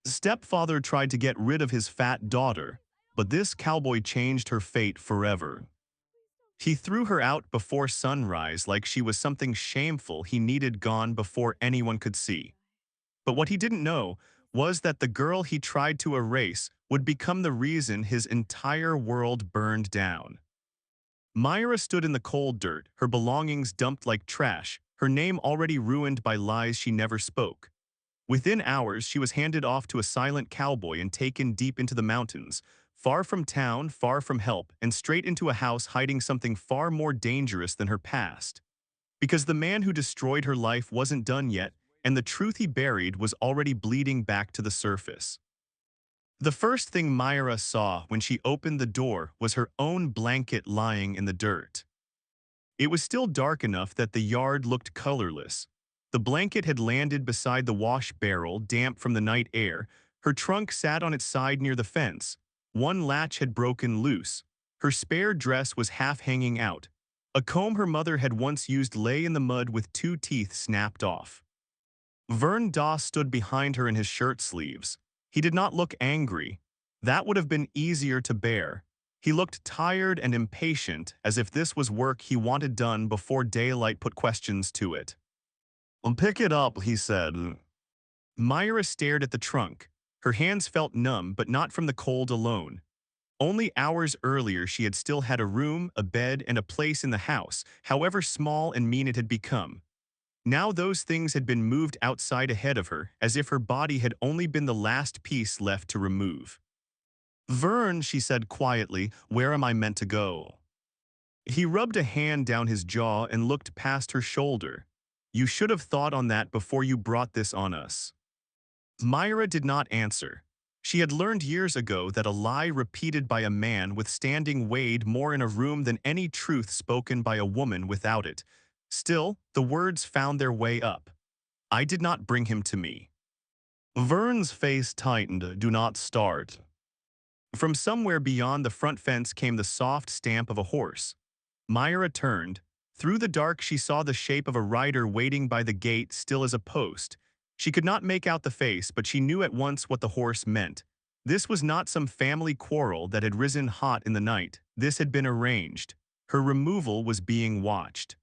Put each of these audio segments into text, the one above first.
Stepfather tried to get rid of his fat daughter, but this cowboy changed her fate forever. He threw her out before sunrise like she was something shameful he needed gone before anyone could see. But what he didn't know was that the girl he tried to erase would become the reason his entire world burned down. Myra stood in the cold dirt, her belongings dumped like trash, her name already ruined by lies she never spoke. Within hours, she was handed off to a silent cowboy and taken deep into the mountains, far from town, far from help, and straight into a house hiding something far more dangerous than her past. Because the man who destroyed her life wasn't done yet, and the truth he buried was already bleeding back to the surface. The first thing Myra saw when she opened the door was her own blanket lying in the dirt. It was still dark enough that the yard looked colorless. The blanket had landed beside the wash barrel, damp from the night air. Her trunk sat on its side near the fence. One latch had broken loose. Her spare dress was half hanging out. A comb her mother had once used lay in the mud with two teeth snapped off. Vern Doss stood behind her in his shirt sleeves. He did not look angry. That would have been easier to bear. He looked tired and impatient, as if this was work he wanted done before daylight put questions to it. "Pick it up," he said. Myra stared at the trunk. Her hands felt numb, but not from the cold alone. Only hours earlier she had still had a room, a bed, and a place in the house, however small and mean it had become. Now those things had been moved outside ahead of her, as if her body had only been the last piece left to remove. "Vern," she said quietly, "where am I meant to go?" He rubbed a hand down his jaw and looked past her shoulder. "You should have thought on that before you brought this on us." Myra did not answer. She had learned years ago that a lie repeated by a man withstanding weighed more in a room than any truth spoken by a woman without it. Still, the words found their way up. "I did not bring him to me." Vern's face tightened. "Do not start." From somewhere beyond the front fence came the soft stamp of a horse. Myra turned. Through the dark she saw the shape of a rider waiting by the gate, still as a post. She could not make out the face, but she knew at once what the horse meant. This was not some family quarrel that had risen hot in the night. This had been arranged. Her removal was being watched.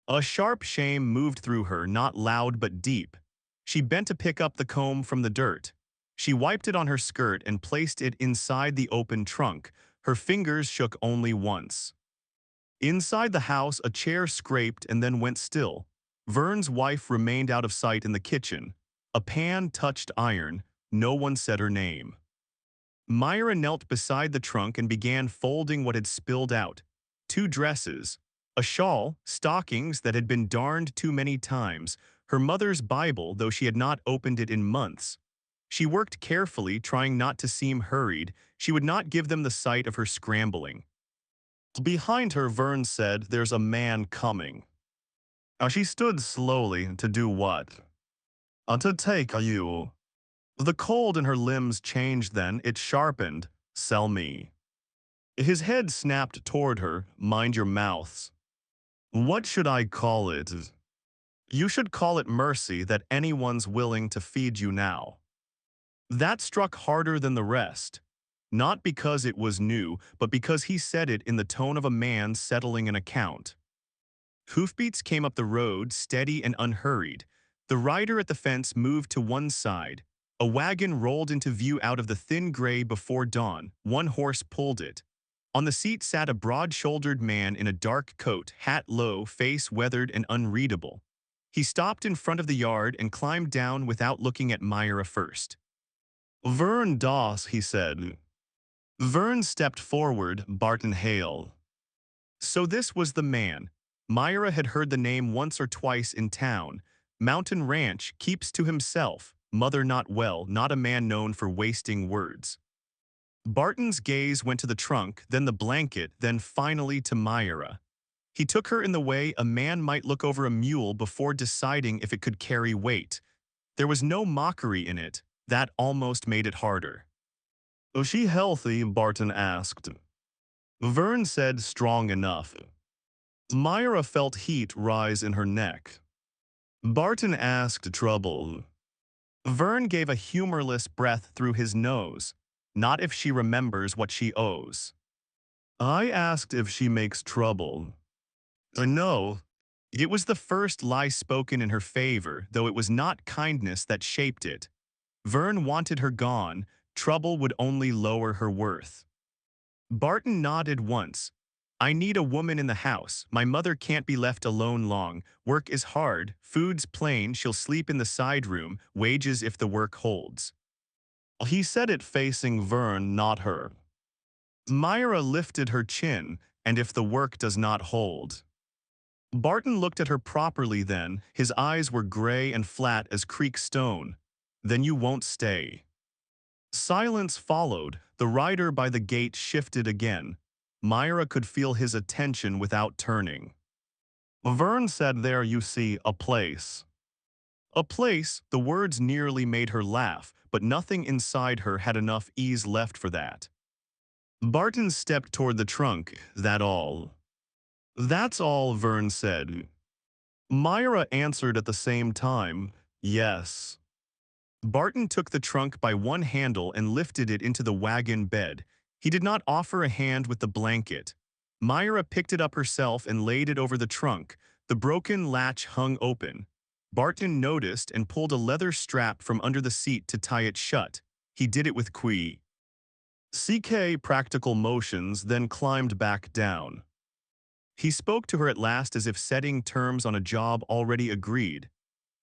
A sharp shame moved through her, not loud but deep. She bent to pick up the comb from the dirt. She wiped it on her skirt and placed it inside the open trunk. Her fingers shook only once. Inside the house, a chair scraped and then went still. Vern's wife remained out of sight in the kitchen. A pan touched iron. No one said her name. Myra knelt beside the trunk and began folding what had spilled out. Two dresses, a shawl, stockings that had been darned too many times, her mother's Bible, though she had not opened it in months. She worked carefully, trying not to seem hurried. She would not give them the sight of her scrambling. Behind her, Vern said, "There's a man coming." She stood slowly. "To do what?" To take you." The cold in her limbs changed then. It sharpened. "Sell me." His head snapped toward her. "Mind your mouths." "What should I call it?" "You should call it mercy that anyone's willing to feed you now." That struck harder than the rest. Not because it was new, but because he said it in the tone of a man settling an account. Hoofbeats came up the road, steady and unhurried. The rider at the fence moved to one side. A wagon rolled into view out of the thin gray before dawn. One horse pulled it. On the seat sat a broad-shouldered man in a dark coat, hat low, face weathered and unreadable. He stopped in front of the yard and climbed down without looking at Myra first. "Vern Doss," he said. Vern stepped forward. "Barton Hale." So this was the man. Myra had heard the name once or twice in town. Mountain Ranch, keeps to himself. Mother not well, not a man known for wasting words. Barton's gaze went to the trunk, then the blanket, then finally to Myra. He took her in the way a man might look over a mule before deciding if it could carry weight. There was no mockery in it. That almost made it harder. "Is she healthy?" Barton asked. Vern said, "Strong enough." Myra felt heat rise in her neck. Barton asked, "Trouble?" Vern gave a humorless breath through his nose. Not if she remembers what she owes. I asked if she makes trouble. No. It was the first lie spoken in her favor, though it was not kindness that shaped it. Vern wanted her gone. Trouble would only lower her worth. Barton nodded once. I need a woman in the house. My mother can't be left alone long. Work is hard. Food's plain. She'll sleep in the side room. Wages if the work holds. He said it facing Vern, not her. Myra lifted her chin, and if the work does not hold. Barton looked at her properly then. His eyes were gray and flat as creek stone. Then you won't stay. Silence followed. The rider by the gate shifted again. Myra could feel his attention without turning. Vern said, there you see, a place. A place, the words nearly made her laugh, but nothing inside her had enough ease left for that. Barton stepped toward the trunk, that all. That's all, Vern said. Myra answered at the same time, yes. Barton took the trunk by one handle and lifted it into the wagon bed. He did not offer a hand with the blanket. Myra picked it up herself and laid it over the trunk. The broken latch hung open. Barton noticed and pulled a leather strap from under the seat to tie it shut. He did it with practical motions, then climbed back down. He spoke to her at last as if setting terms on a job already agreed.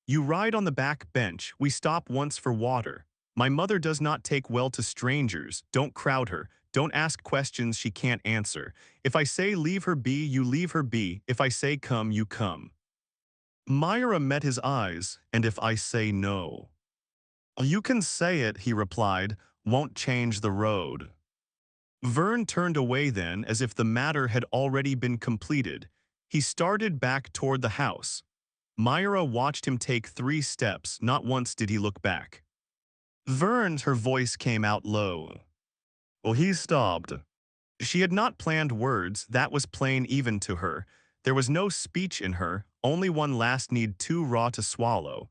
You ride on the back bench, we stop once for water. My mother does not take well to strangers, don't crowd her, don't ask questions she can't answer. If I say leave her be, you leave her be, if I say come, you come. Myra met his eyes, and if I say no. You can say it, he replied, won't change the road. Vern turned away then as if the matter had already been completed. He started back toward the house. Myra watched him take 3 steps, not once did he look back. Vern, her voice came out low. Well, he stopped. She had not planned words, that was plain even to her. There was no speech in her, only one last need too raw to swallow.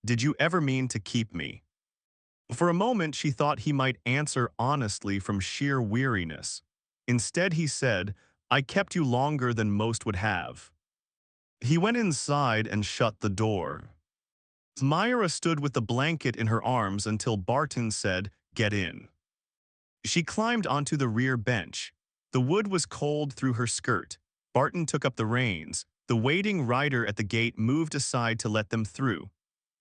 Did you ever mean to keep me? For a moment she thought he might answer honestly from sheer weariness. Instead he said, I kept you longer than most would have. He went inside and shut the door. Myra stood with the blanket in her arms until Barton said, get in. She climbed onto the rear bench. The wood was cold through her skirt. Barton took up the reins. The waiting rider at the gate moved aside to let them through.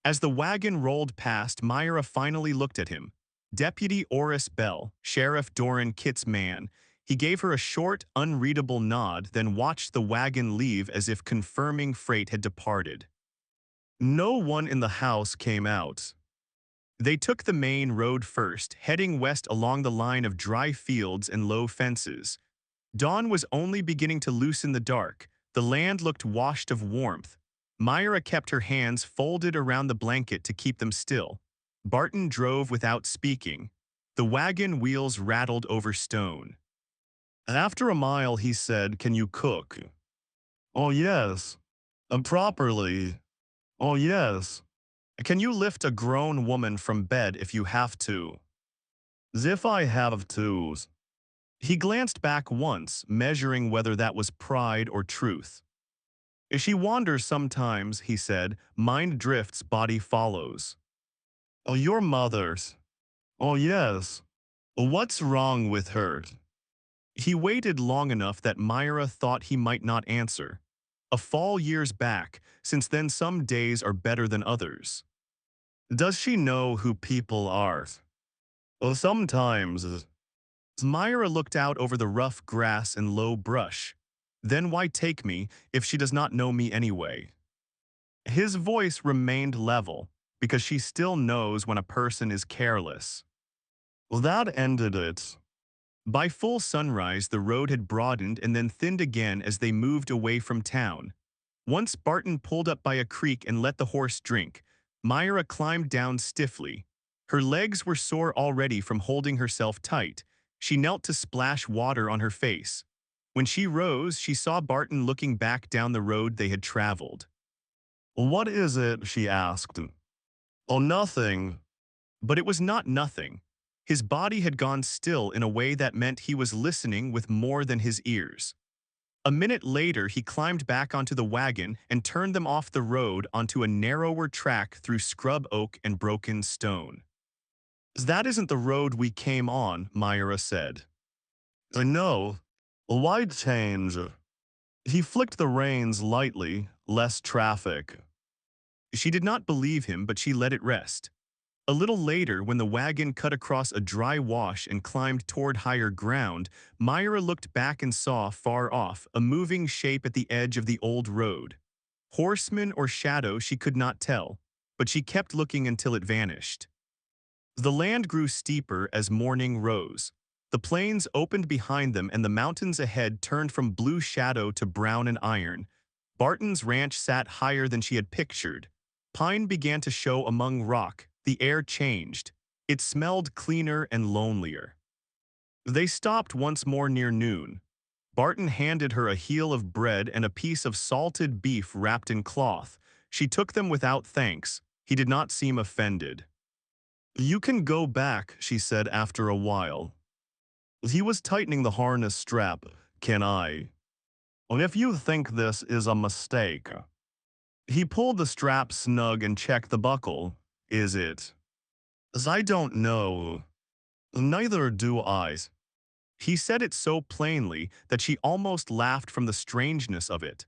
As the wagon rolled past, Myra finally looked at him. Deputy Oris Bell, Sheriff Doran Kitt's man. He gave her a short, unreadable nod, then watched the wagon leave as if confirming freight had departed. No one in the house came out. They took the main road first, heading west along the line of dry fields and low fences. Dawn was only beginning to loosen the dark. The land looked washed of warmth. Myra kept her hands folded around the blanket to keep them still. Barton drove without speaking. The wagon wheels rattled over stone. After a mile, he said, can you cook? Oh, yes. Properly. Oh, yes. Can you lift a grown woman from bed if you have to? As if I have to. He glanced back once, measuring whether that was pride or truth. She wanders sometimes, he said. Mind drifts, body follows. Oh, your mother's. Oh, yes. What's wrong with her? He waited long enough that Myra thought he might not answer. A fall years back, since then some days are better than others. Does she know who people are? Oh, sometimes. Myra looked out over the rough grass and low brush. Then why take me if she does not know me anyway? His voice remained level, because she still knows when a person is careless. Well, that ended it. By full sunrise, the road had broadened and then thinned again as they moved away from town. Once Barton pulled up by a creek and let the horse drink, Myra climbed down stiffly. Her legs were sore already from holding herself tight. She knelt to splash water on her face. When she rose, she saw Barton looking back down the road they had traveled. What is it? She asked. Oh, nothing. But it was not nothing. His body had gone still in a way that meant he was listening with more than his ears. A minute later, he climbed back onto the wagon and turned them off the road onto a narrower track through scrub oak and broken stone. That isn't the road we came on, Myra said. I know. Why change? He flicked the reins lightly, less traffic. She did not believe him, but she let it rest. A little later, when the wagon cut across a dry wash and climbed toward higher ground, Myra looked back and saw, far off, a moving shape at the edge of the old road. Horseman or shadow she could not tell, but she kept looking until it vanished. The land grew steeper as morning rose. The plains opened behind them and the mountains ahead turned from blue shadow to brown and iron. Barton's ranch sat higher than she had pictured. Pine began to show among rock. The air changed. It smelled cleaner and lonelier. They stopped once more near noon. Barton handed her a heel of bread and a piece of salted beef wrapped in cloth. She took them without thanks. He did not seem offended. You can go back, she said after a while. He was tightening the harness strap. Can I? If you think this is a mistake. He pulled the strap snug and checked the buckle. Is it? As I don't know. Neither do I. He said it so plainly that she almost laughed from the strangeness of it.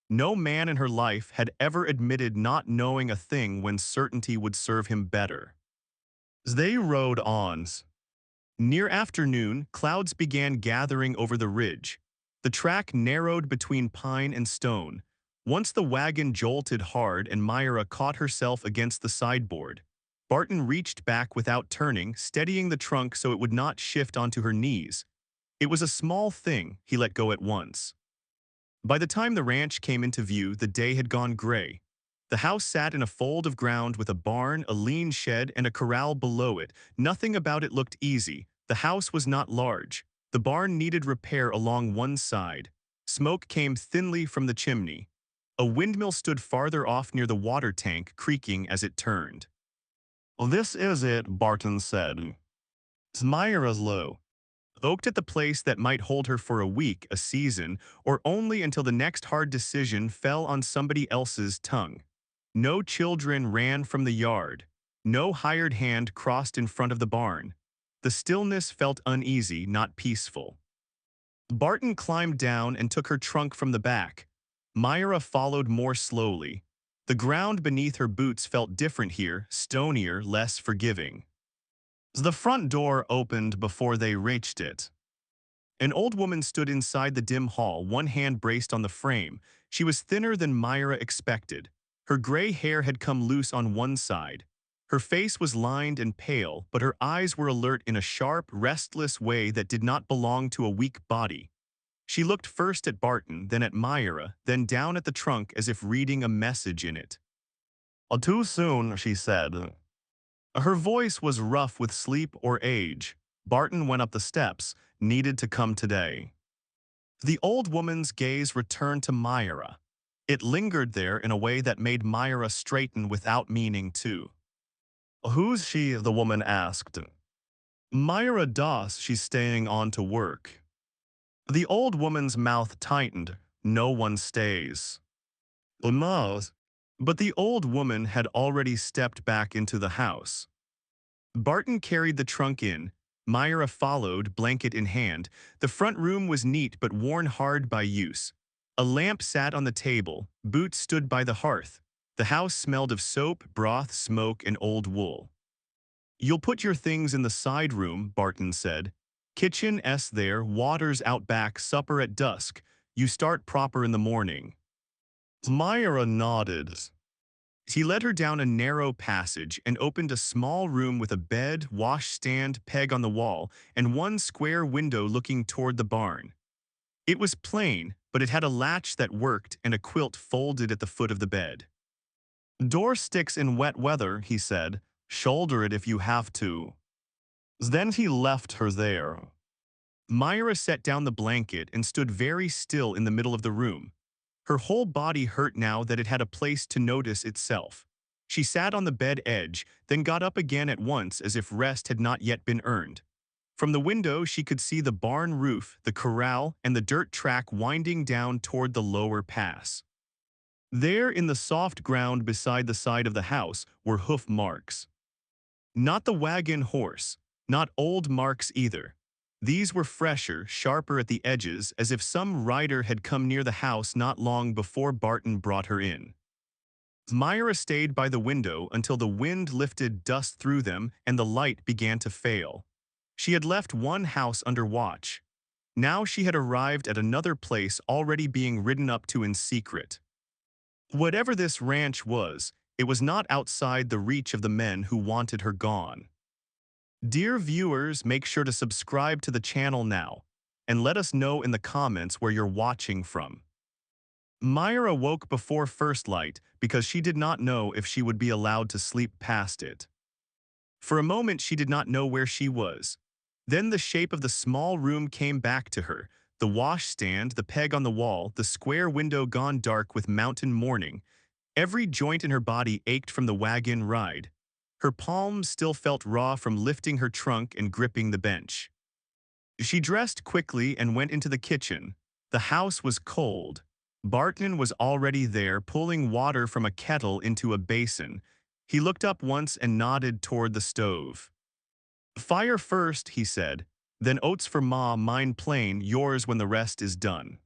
No man in her life had ever admitted not knowing a thing when certainty would serve him better. They rode on. Near afternoon, clouds began gathering over the ridge. The track narrowed between pine and stone. Once the wagon jolted hard and Myra caught herself against the sideboard. Barton reached back without turning, steadying the trunk so it would not shift onto her knees. It was a small thing he let go at once. By the time the ranch came into view, the day had gone gray. The house sat in a fold of ground with a barn, a lean shed, and a corral below it. Nothing about it looked easy. The house was not large. The barn needed repair along one side. Smoke came thinly from the chimney. A windmill stood farther off near the water tank, creaking as it turned. This is it, Barton said. Myra's low. Oaked at the place that might hold her for a week, a season, or only until the next hard decision fell on somebody else's tongue. No children ran from the yard. No hired hand crossed in front of the barn. The stillness felt uneasy, not peaceful. Barton climbed down and took her trunk from the back. Myra followed more slowly. The ground beneath her boots felt different here, stonier, less forgiving. The front door opened before they reached it. An old woman stood inside the dim hall, one hand braced on the frame. She was thinner than Myra expected. Her gray hair had come loose on one side. Her face was lined and pale, but her eyes were alert in a sharp, restless way that did not belong to a weak body. She looked first at Barton, then at Myra, then down at the trunk as if reading a message in it. Too soon, she said. Her voice was rough with sleep or age. Barton went up the steps, needed to come today. The old woman's gaze returned to Myra. It lingered there in a way that made Myra straighten without meaning to. Who's she? The woman asked. Myra Doss, she's staying on to work. The old woman's mouth tightened. No one stays. No. But the old woman had already stepped back into the house. Barton carried the trunk in. Myra followed, blanket in hand. The front room was neat but worn hard by use. A lamp sat on the table. Boots stood by the hearth. The house smelled of soap, broth, smoke, and old wool. You'll put your things in the side room, Barton said. Kitchen there, waters out back, supper at dusk. You start proper in the morning. Myra nodded. He led her down a narrow passage and opened a small room with a bed, washstand, peg on the wall, and one square window looking toward the barn. It was plain, but it had a latch that worked and a quilt folded at the foot of the bed. Door sticks in wet weather, he said. Shoulder it if you have to. Then he left her there. Myra set down the blanket and stood very still in the middle of the room. Her whole body hurt now that it had a place to notice itself. She sat on the bed edge, then got up again at once as if rest had not yet been earned. From the window, she could see the barn roof, the corral, and the dirt track winding down toward the lower pass. There, in the soft ground beside the side of the house, were hoof marks. Not the wagon horse, not old marks either. These were fresher, sharper at the edges, as if some rider had come near the house not long before Barton brought her in. Myra stayed by the window until the wind lifted dust through them and the light began to fail. She had left one house under watch. Now she had arrived at another place already being ridden up to in secret. Whatever this ranch was, it was not outside the reach of the men who wanted her gone. Dear viewers, make sure to subscribe to the channel now, and let us know in the comments where you're watching from. Myra woke before first light because she did not know if she would be allowed to sleep past it. For a moment she did not know where she was. Then the shape of the small room came back to her, the washstand, the peg on the wall, the square window gone dark with mountain morning. Every joint in her body ached from the wagon ride. Her palms still felt raw from lifting her trunk and gripping the bench. She dressed quickly and went into the kitchen. The house was cold. Barton was already there, pulling water from a kettle into a basin. He looked up once and nodded toward the stove. "Fire first," he said. "Then oats for Ma, mine plain, yours when the rest is done."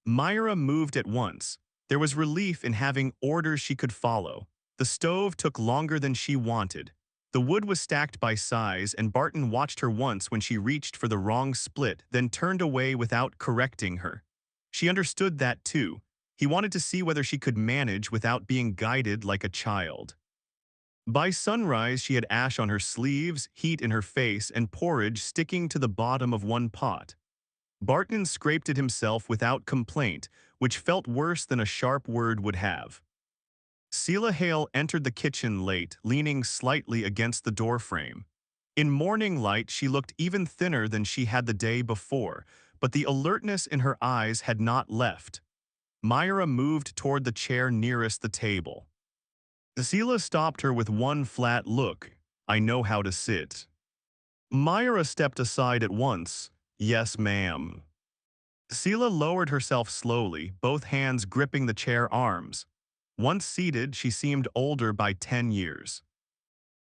Myra moved at once. There was relief in having orders she could follow. The stove took longer than she wanted. The wood was stacked by size, and Barton watched her once when she reached for the wrong split, then turned away without correcting her. She understood that too. He wanted to see whether she could manage without being guided like a child. By sunrise, she had ash on her sleeves, heat in her face, and porridge sticking to the bottom of one pot. Barton scraped it himself without complaint, which felt worse than a sharp word would have. Selah Hale entered the kitchen late, leaning slightly against the doorframe. In morning light, she looked even thinner than she had the day before, but the alertness in her eyes had not left. Myra moved toward the chair nearest the table. Selah stopped her with one flat look. "I know how to sit." Myra stepped aside at once. "Yes, ma'am." Selah lowered herself slowly, both hands gripping the chair arms. Once seated, she seemed older by 10 years.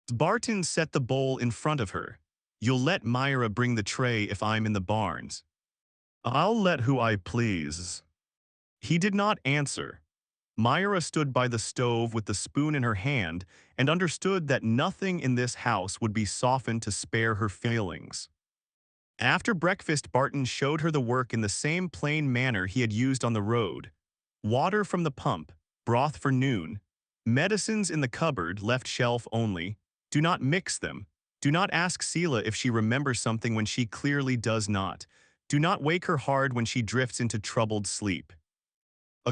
Barton set the bowl in front of her. "You'll let Myra bring the tray if I'm in the barns." "I'll let who I please." He did not answer. Myra stood by the stove with the spoon in her hand and understood that nothing in this house would be softened to spare her feelings. After breakfast, Barton showed her the work in the same plain manner he had used on the road. Water from the pump, broth for noon, medicines in the cupboard, left shelf only. Do not mix them. Do not ask Selah if she remembers something when she clearly does not. Do not wake her hard when she drifts into troubled sleep.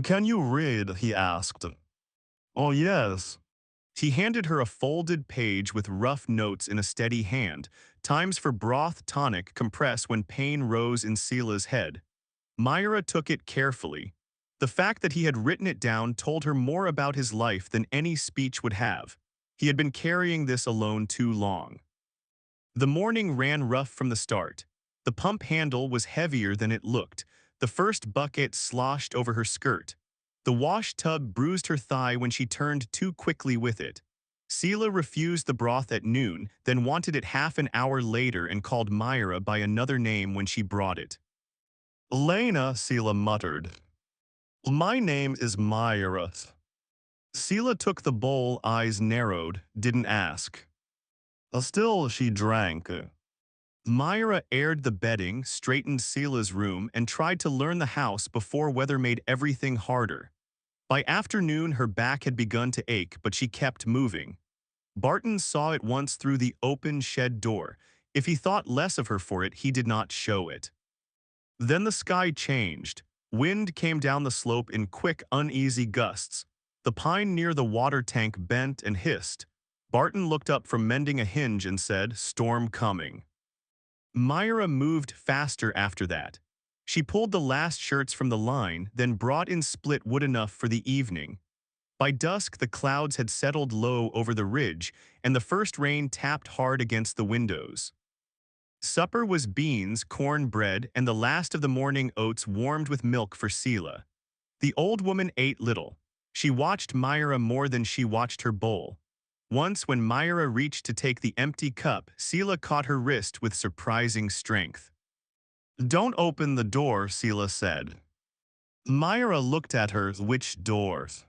"Can you read?" he asked. "Oh, yes." He handed her a folded page with rough notes in a steady hand. Times for broth, tonic, compress when pain rose in Selah's head. Myra took it carefully. The fact that he had written it down told her more about his life than any speech would have. He had been carrying this alone too long. The morning ran rough from the start. The pump handle was heavier than it looked. The first bucket sloshed over her skirt. The wash tub bruised her thigh when she turned too quickly with it. Selah refused the broth at noon, then wanted it half an hour later and called Myra by another name when she brought it. "Lena," Selah muttered. "My name is Myra." Selah took the bowl, eyes narrowed, didn't ask. Still, she drank. Myra aired the bedding, straightened Selah's room, and tried to learn the house before weather made everything harder. By afternoon, her back had begun to ache, but she kept moving. Barton saw it once through the open shed door. If he thought less of her for it, he did not show it. Then the sky changed. Wind came down the slope in quick, uneasy gusts. The pine near the water tank bent and hissed. Barton looked up from mending a hinge and said, "Storm coming." Myra moved faster after that. She pulled the last shirts from the line, then brought in split wood enough for the evening. By dusk, the clouds had settled low over the ridge, and the first rain tapped hard against the windows. Supper was beans, cornbread, and the last of the morning oats warmed with milk for Seela. The old woman ate little. She watched Myra more than she watched her bowl. Once, when Myra reached to take the empty cup, Seela caught her wrist with surprising strength. "Don't open the door," Seela said. Myra looked at her. "Which doors?"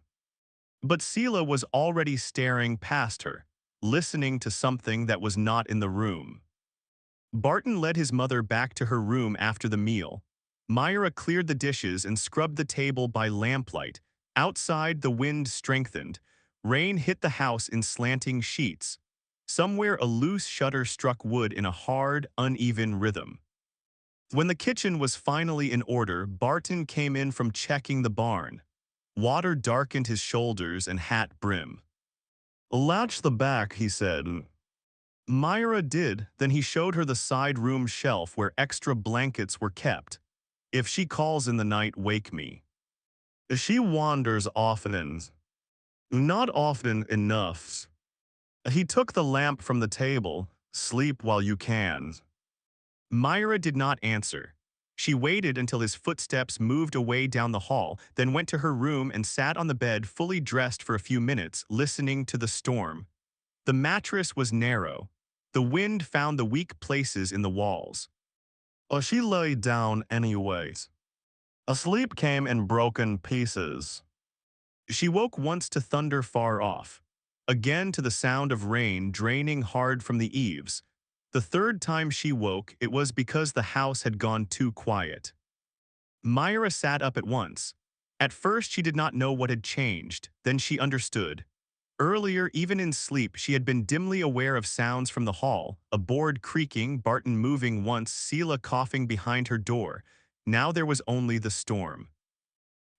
But Seela was already staring past her, listening to something that was not in the room. Barton led his mother back to her room after the meal. Myra cleared the dishes and scrubbed the table by lamplight. Outside, the wind strengthened. Rain hit the house in slanting sheets. Somewhere, a loose shutter struck wood in a hard, uneven rhythm. When the kitchen was finally in order, Barton came in from checking the barn. Water darkened his shoulders and hat brim. "Latch the back," he said. Myra did, then he showed her the side room shelf where extra blankets were kept. "If she calls in the night, wake me." "She wanders often." "Not often enough." He took the lamp from the table. "Sleep while you can." Myra did not answer. She waited until his footsteps moved away down the hall, then went to her room and sat on the bed fully dressed for a few minutes, listening to the storm. The mattress was narrow. The wind found the weak places in the walls. She lay down anyways. A sleep came in broken pieces. She woke once to thunder far off, again to the sound of rain draining hard from the eaves. The third time she woke, it was because the house had gone too quiet. Myra sat up at once. At first, she did not know what had changed, then she understood. Earlier, even in sleep, she had been dimly aware of sounds from the hall, a board creaking, Barton moving once, Seela coughing behind her door. Now there was only the storm.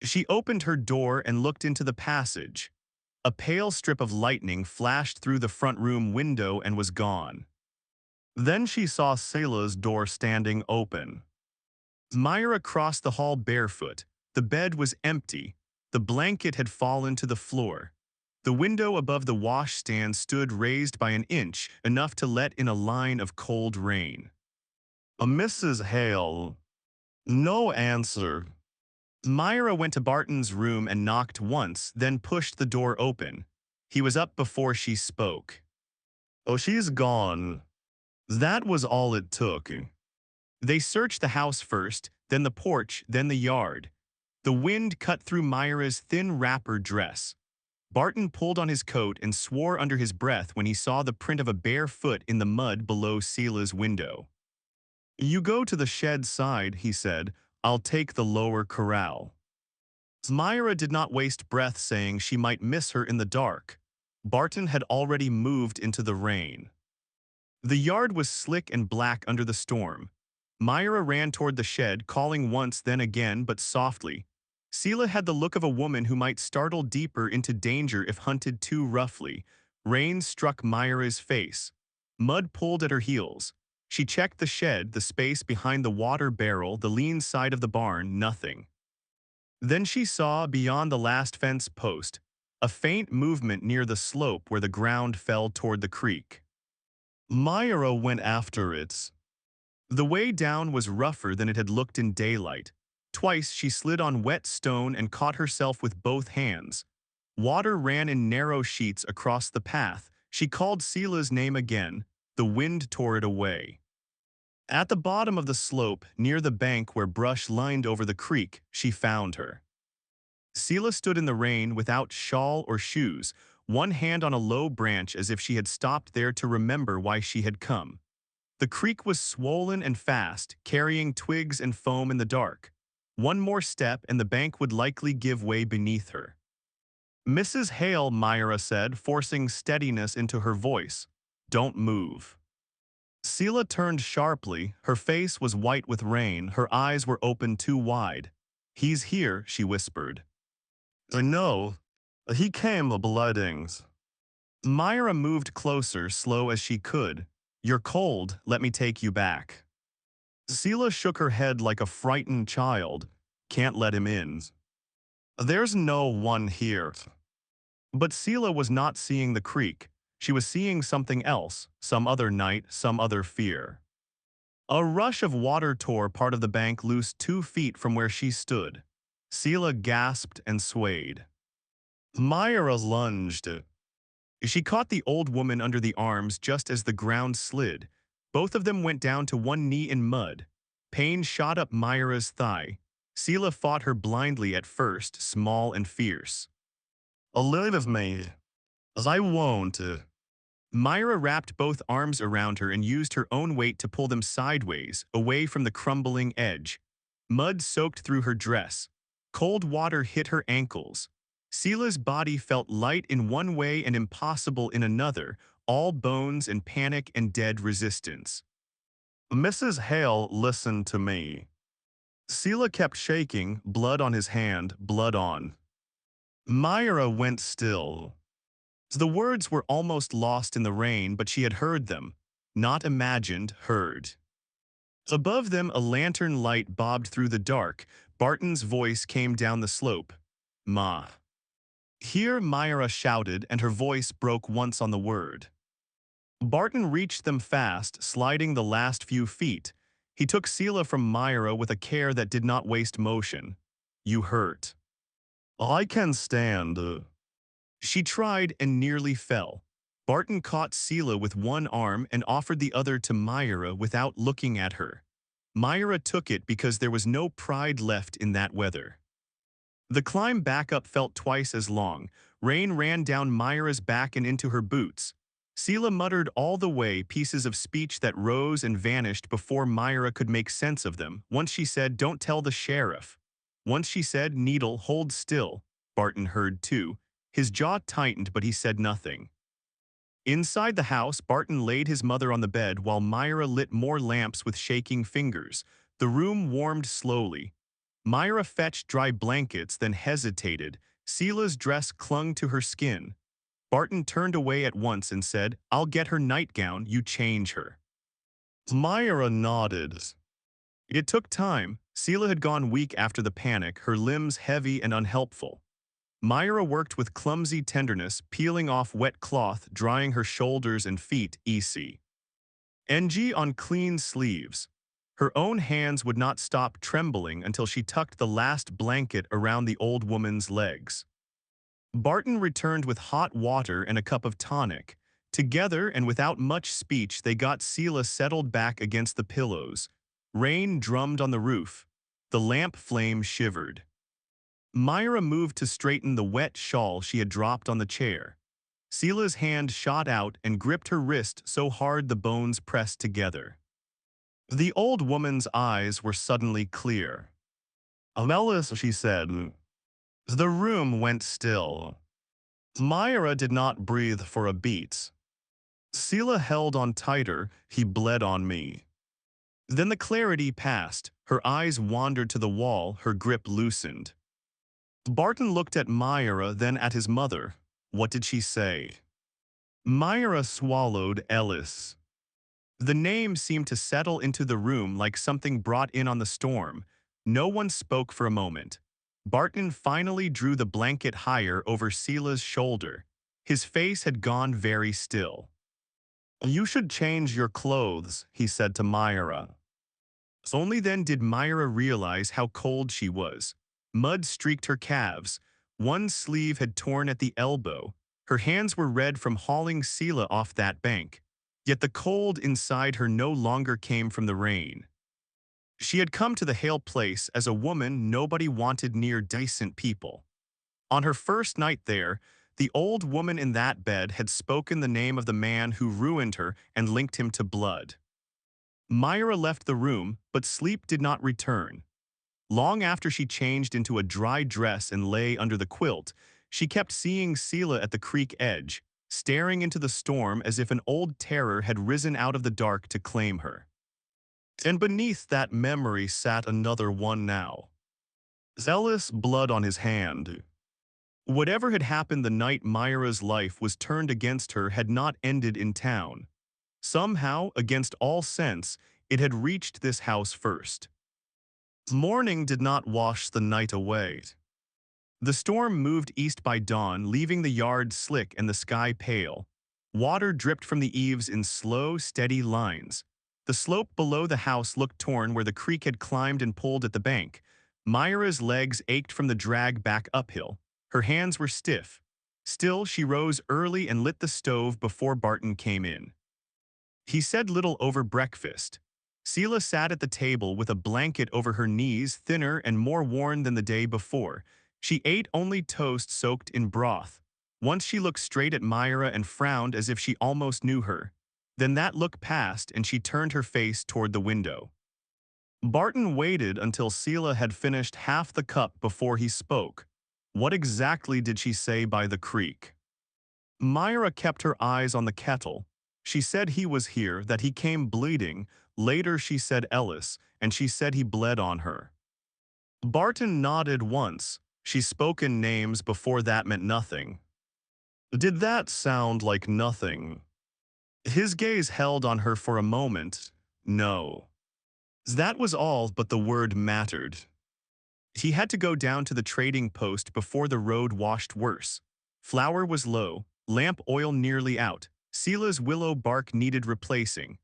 She opened her door and looked into the passage. A pale strip of lightning flashed through the front room window and was gone. Then she saw Seela's door standing open. Myra crossed the hall barefoot. The bed was empty. The blanket had fallen to the floor. The window above the washstand stood raised by an inch, enough to let in a line of cold rain. "Mrs. Hale." No answer. Myra went to Barton's room and knocked once, then pushed the door open. He was up before she spoke. She's gone." That was all it took. They searched the house first, then the porch, then the yard. The wind cut through Myra's thin wrapper dress. Barton pulled on his coat and swore under his breath when he saw the print of a bare foot in the mud below Seela's window. "You go to the shed side," he said. "I'll take the lower corral." Myra did not waste breath saying she might miss her in the dark. Barton had already moved into the rain. The yard was slick and black under the storm. Myra ran toward the shed, calling once then again, but softly. Seela had the look of a woman who might startle deeper into danger if hunted too roughly. Rain struck Myra's face. Mud pulled at her heels. She checked the shed, the space behind the water barrel, the lean side of the barn, nothing. Then she saw, beyond the last fence post, a faint movement near the slope where the ground fell toward the creek. Myra went after it. The way down was rougher than it had looked in daylight. Twice she slid on wet stone and caught herself with both hands. Water ran in narrow sheets across the path. She called Seela's name again. The wind tore it away. At the bottom of the slope, near the bank where brush lined over the creek, she found her. Seela stood in the rain without shawl or shoes, one hand on a low branch as if she had stopped there to remember why she had come. The creek was swollen and fast, carrying twigs and foam in the dark. One more step and the bank would likely give way beneath her. "Mrs. Hale," Myra said, forcing steadiness into her voice. "Don't move." Seela turned sharply. Her face was white with rain. Her eyes were open too wide. "He's here," she whispered. "I know. He came blooding." Myra moved closer, slow as she could. "You're cold. Let me take you back." Seela shook her head like a frightened child. "Can't let him in." "There's no one here." But Sela was not seeing the creek. She was seeing something else, some other night, some other fear. A rush of water tore part of the bank loose 2 feet from where she stood. Sela gasped and swayed. Myra lunged. She caught the old woman under the arms just as the ground slid. Both of them went down to one knee in mud. Pain shot up Myra's thigh. Sela fought her blindly at first, small and fierce. Leave me, as I won't. Myra wrapped both arms around her and used her own weight to pull them sideways, away from the crumbling edge. Mud soaked through her dress. Cold water hit her ankles. Sela's body felt light in one way and impossible in another, all bones and panic and dead resistance. Mrs. Hale listened to me. Sela kept shaking, blood on his hand, blood on. Myra went still. The words were almost lost in the rain, but she had heard them. Not imagined, heard. Above them, a lantern light bobbed through the dark. Barton's voice came down the slope. Ma. Here Myra shouted, and her voice broke once on the word. Barton reached them fast, sliding the last few feet. He took Sela from Myra with a care that did not waste motion. You hurt. I can stand. She tried and nearly fell. Barton caught Sela with one arm and offered the other to Myra without looking at her. Myra took it because there was no pride left in that weather. The climb back up felt twice as long. Rain ran down Myra's back and into her boots. Sela muttered all the way pieces of speech that rose and vanished before Myra could make sense of them. Once she said, "Don't tell the sheriff." Once she said, "Needle, hold still." Barton heard too. His jaw tightened, but he said nothing. Inside the house, Barton laid his mother on the bed while Myra lit more lamps with shaking fingers. The room warmed slowly. Myra fetched dry blankets, then hesitated. Sela's dress clung to her skin. Barton turned away at once and said, "I'll get her nightgown, you change her." Myra nodded. It took time. Sela had gone weak after the panic, her limbs heavy and unhelpful. Myra worked with clumsy tenderness, peeling off wet cloth, drying her shoulders and feet, NG on clean sleeves. Her own hands would not stop trembling until she tucked the last blanket around the old woman's legs. Barton returned with hot water and a cup of tonic. Together and without much speech, they got Sela settled back against the pillows. Rain drummed on the roof. The lamp flame shivered. Myra moved to straighten the wet shawl she had dropped on the chair. Sela's hand shot out and gripped her wrist so hard the bones pressed together. The old woman's eyes were suddenly clear. "Alice," she said. The room went still. Myra did not breathe for a beat. Sela held on tighter. He bled on me. Then the clarity passed. Her eyes wandered to the wall, her grip loosened. Barton looked at Myra, then at his mother. What did she say? Myra swallowed Ellis. The name seemed to settle into the room like something brought in on the storm. No one spoke for a moment. Barton finally drew the blanket higher over Sela's shoulder. His face had gone very still. "You should change your clothes," he said to Myra. Only then did Myra realize how cold she was. Mud streaked her calves. One sleeve had torn at the elbow. Her hands were red from hauling Sela off that bank. Yet the cold inside her no longer came from the rain. She had come to the Hale place as a woman nobody wanted near decent people. On her first night there, the old woman in that bed had spoken the name of the man who ruined her and linked him to blood. Myra left the room, but sleep did not return. Long after she changed into a dry dress and lay under the quilt, she kept seeing Sela at the creek edge, staring into the storm as if an old terror had risen out of the dark to claim her. And beneath that memory sat another one now. Zealous blood on his hand. Whatever had happened the night Myra's life was turned against her had not ended in town. Somehow, against all sense, it had reached this house first. Morning did not wash the night away. The storm moved east by dawn, leaving the yard slick and the sky pale. Water dripped from the eaves in slow, steady lines. The slope below the house looked torn where the creek had climbed and pulled at the bank. Myra's legs ached from the drag back uphill. Her hands were stiff. Still, she rose early and lit the stove before Barton came in. He said little over breakfast. Seela sat at the table with a blanket over her knees, thinner and more worn than the day before. She ate only toast soaked in broth. Once she looked straight at Myra and frowned as if she almost knew her. Then that look passed and she turned her face toward the window. Barton waited until Seela had finished half the cup before he spoke. What exactly did she say by the creek? Myra kept her eyes on the kettle. She said he was here, that he came bleeding. Later she said Ellis, and she said he bled on her. Barton nodded once. She spoke in names before that meant nothing. Did that sound like nothing? His gaze held on her for a moment. No. That was all, but the word mattered. He had to go down to the trading post before the road washed worse. Flour was low, lamp oil nearly out. Seela's willow bark needed replacing.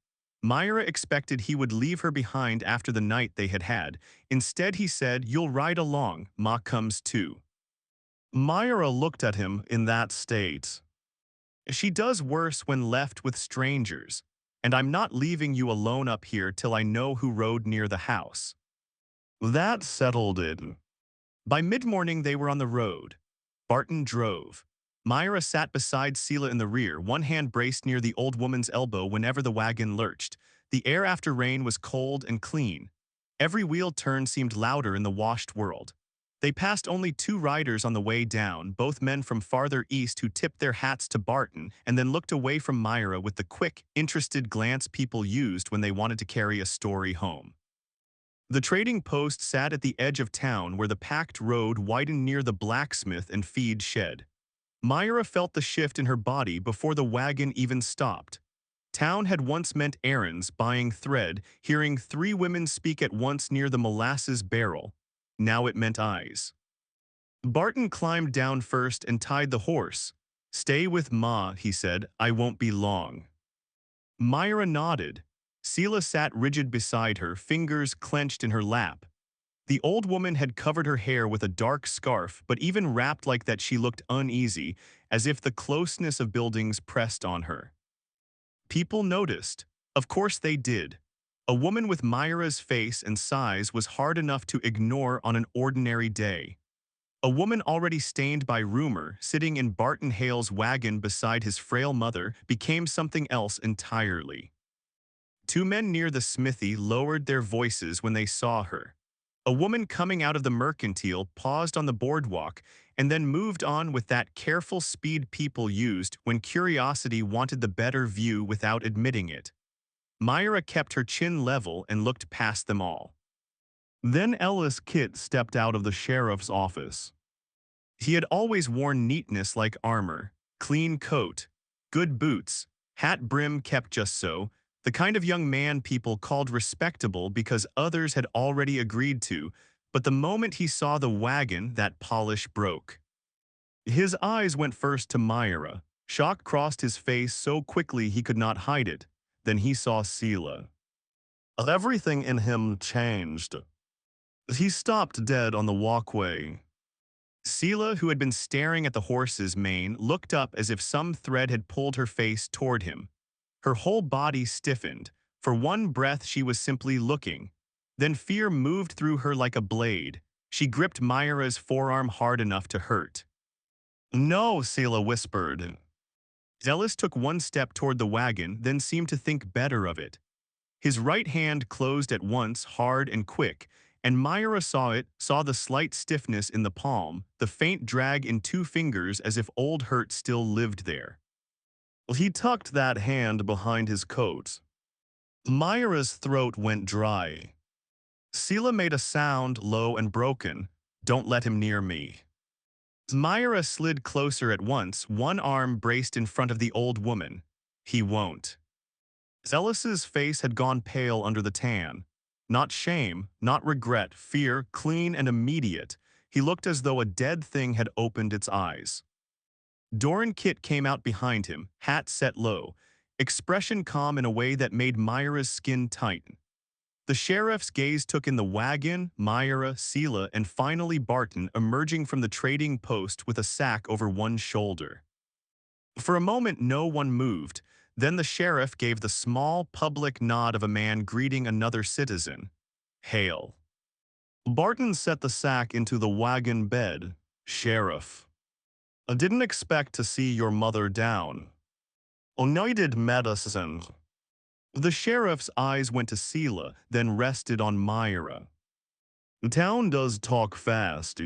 Myra expected he would leave her behind after the night they had had. Instead he said, "You'll ride along, Ma comes too." Myra looked at him in that state. She does worse when left with strangers, and I'm not leaving you alone up here till I know who rode near the house. That settled it. By mid-morning they were on the road. Barton drove. Myra sat beside Seela in the rear, one hand braced near the old woman's elbow whenever the wagon lurched. The air after rain was cold and clean. Every wheel turn seemed louder in the washed world. They passed only two riders on the way down, both men from farther east who tipped their hats to Barton and then looked away from Myra with the quick, interested glance people used when they wanted to carry a story home. The trading post sat at the edge of town where the packed road widened near the blacksmith and feed shed. Myra felt the shift in her body before the wagon even stopped. Town had once meant errands, buying thread, hearing three women speak at once near the molasses barrel. Now it meant eyes. Barton climbed down first and tied the horse. "Stay with Ma," he said. "I won't be long." Myra nodded. Seela sat rigid beside her, fingers clenched in her lap. The old woman had covered her hair with a dark scarf, but even wrapped like that she looked uneasy, as if the closeness of buildings pressed on her. People noticed. Of course they did. A woman with Myra's face and size was hard enough to ignore on an ordinary day. A woman already stained by rumor, sitting in Barton Hale's wagon beside his frail mother, became something else entirely. Two men near the smithy lowered their voices when they saw her. A woman coming out of the mercantile paused on the boardwalk and then moved on with that careful speed people used when curiosity wanted the better view without admitting it. Myra kept her chin level and looked past them all. Then Ellis Kit stepped out of the sheriff's office. He had always worn neatness like armor, clean coat, good boots, hat brim kept just so, the kind of young man people called respectable because others had already agreed to, but the moment he saw the wagon, that polish broke. His eyes went first to Myra. Shock crossed his face so quickly he could not hide it. Then he saw Seela. Everything in him changed. He stopped dead on the walkway. Seela, who had been staring at the horse's mane, looked up as if some thread had pulled her face toward him. Her whole body stiffened. For one breath she was simply looking. Then fear moved through her like a blade. She gripped Myra's forearm hard enough to hurt. "No," Seela whispered. Ellis took one step toward the wagon, then seemed to think better of it. His right hand closed at once, hard and quick, and Myra saw it, saw the slight stiffness in the palm, the faint drag in two fingers as if old hurt still lived there. He tucked that hand behind his coat. Myra's throat went dry. Seela made a sound, low and broken. "Don't let him near me." Myra slid closer at once, one arm braced in front of the old woman. "He won't." Ellis's face had gone pale under the tan. Not shame, not regret, fear, clean and immediate. He looked as though a dead thing had opened its eyes. Doran Kit came out behind him, hat set low, expression calm in a way that made Myra's skin tighten. The sheriff's gaze took in the wagon, Myra, Sela, and finally Barton emerging from the trading post with a sack over one shoulder. For a moment, no one moved. Then the sheriff gave the small, public nod of a man greeting another citizen. Hail. Barton set the sack into the wagon bed. Sheriff. I didn't expect to see your mother down. Needed medicine. The sheriff's eyes went to Sela, then rested on Myra. Town does talk fast.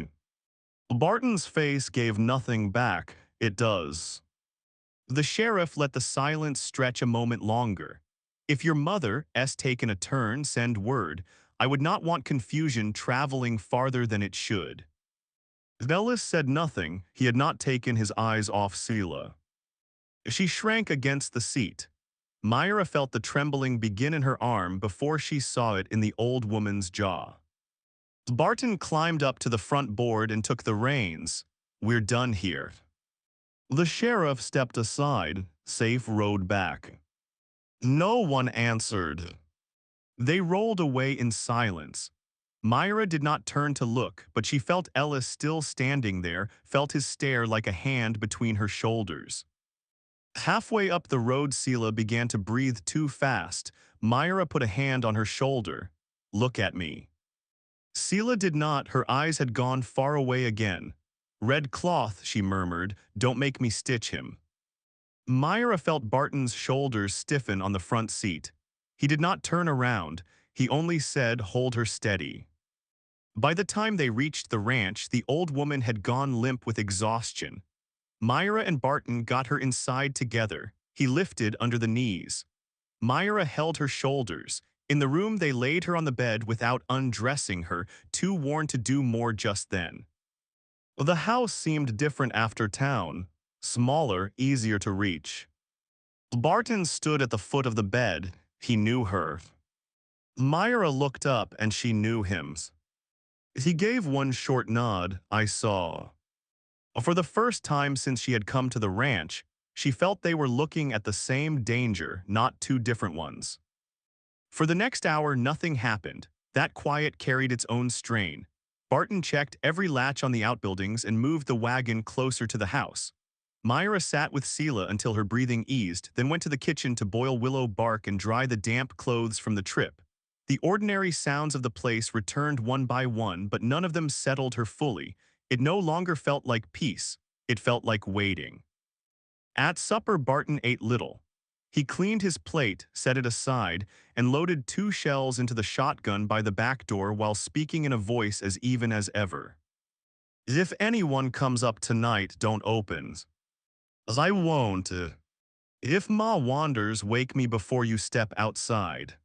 Barton's face gave nothing back. It does. The sheriff let the silence stretch a moment longer. If your mother's taken a turn, send word. I would not want confusion traveling farther than it should. Ellis said nothing. He had not taken his eyes off Sela. She shrank against the seat. Myra felt the trembling begin in her arm before she saw it in the old woman's jaw. Barton climbed up to the front board and took the reins. We're done here. The sheriff stepped aside, safe rode back. No one answered. They rolled away in silence. Myra did not turn to look, but she felt Ellis still standing there, felt his stare like a hand between her shoulders. Halfway up the road, Sela began to breathe too fast. Myra put a hand on her shoulder. Look at me. Sela did not, her eyes had gone far away again. Red cloth, she murmured, don't make me stitch him. Myra felt Barton's shoulders stiffen on the front seat. He did not turn around, he only said, hold her steady. By the time they reached the ranch, the old woman had gone limp with exhaustion. Myra and Barton got her inside together. He lifted under the knees. Myra held her shoulders. In the room, they laid her on the bed without undressing her, too worn to do more just then. The house seemed different after town, smaller, easier to reach. Barton stood at the foot of the bed. He knew her. Myra looked up and she knew him. He gave one short nod. I saw. For the first time since she had come to the ranch, she felt they were looking at the same danger, not two different ones. For the next hour, nothing happened. That quiet carried its own strain. Barton checked every latch on the outbuildings and moved the wagon closer to the house. Myra sat with Sela until her breathing eased, then went to the kitchen to boil willow bark and dry the damp clothes from the trip. The ordinary sounds of the place returned one by one, but none of them settled her fully. It no longer felt like peace. It felt like waiting. At supper, Barton ate little. He cleaned his plate, set it aside, and loaded 2 shells into the shotgun by the back door while speaking in a voice as even as ever. If anyone comes up tonight, don't open. I won't. If Ma wanders, wake me before you step outside.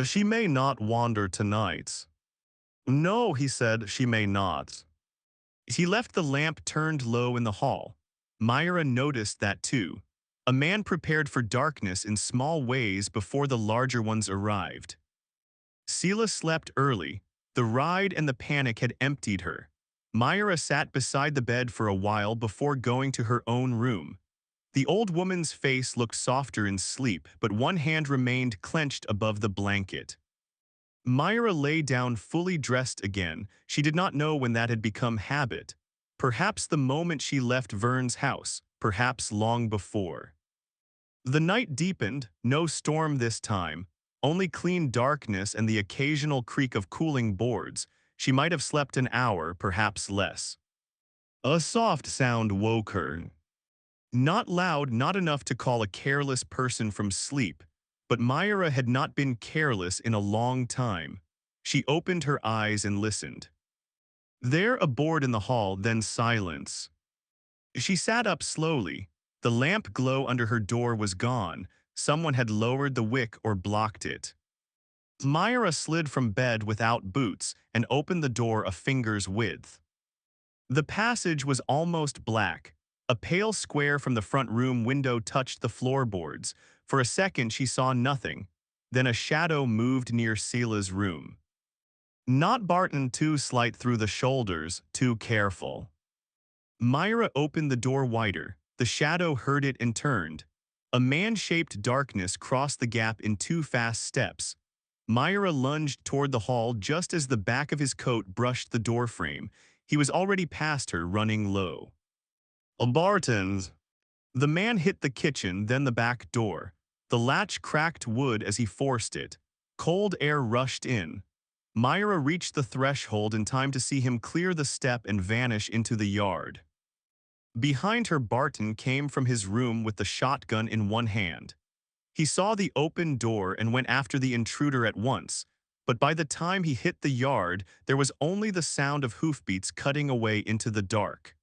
She may not wander tonight. No, he said, she may not. He left the lamp turned low in the hall. Myra noticed that too. A man prepared for darkness in small ways before the larger ones arrived. Sela slept early. The ride and the panic had emptied her. Myra sat beside the bed for a while before going to her own room. The old woman's face looked softer in sleep, but one hand remained clenched above the blanket. Myra lay down fully dressed again. She did not know when that had become habit. Perhaps the moment she left Vern's house, perhaps long before. The night deepened, no storm this time, only clean darkness and the occasional creak of cooling boards. She might have slept an hour, perhaps less. A soft sound woke her. Not loud, not enough to call a careless person from sleep, but Myra had not been careless in a long time. She opened her eyes and listened. There, a board in the hall, then silence. She sat up slowly. The lamp glow under her door was gone. Someone had lowered the wick or blocked it. Myra slid from bed without boots and opened the door a finger's width. The passage was almost black. A pale square from the front room window touched the floorboards. For a second she saw nothing. Then a shadow moved near Sela's room. Not Barton too slight through the shoulders, too careful. Myra opened the door wider. The shadow heard it and turned. A man-shaped darkness crossed the gap in 2 fast steps. Myra lunged toward the hall just as the back of his coat brushed the doorframe. He was already past her, running low. Bartons. The man hit the kitchen, then the back door. The latch cracked wood as he forced it. Cold air rushed in. Myra reached the threshold in time to see him clear the step and vanish into the yard. Behind her, Barton came from his room with the shotgun in one hand. He saw the open door and went after the intruder at once, but by the time he hit the yard, there was only the sound of hoofbeats cutting away into the dark.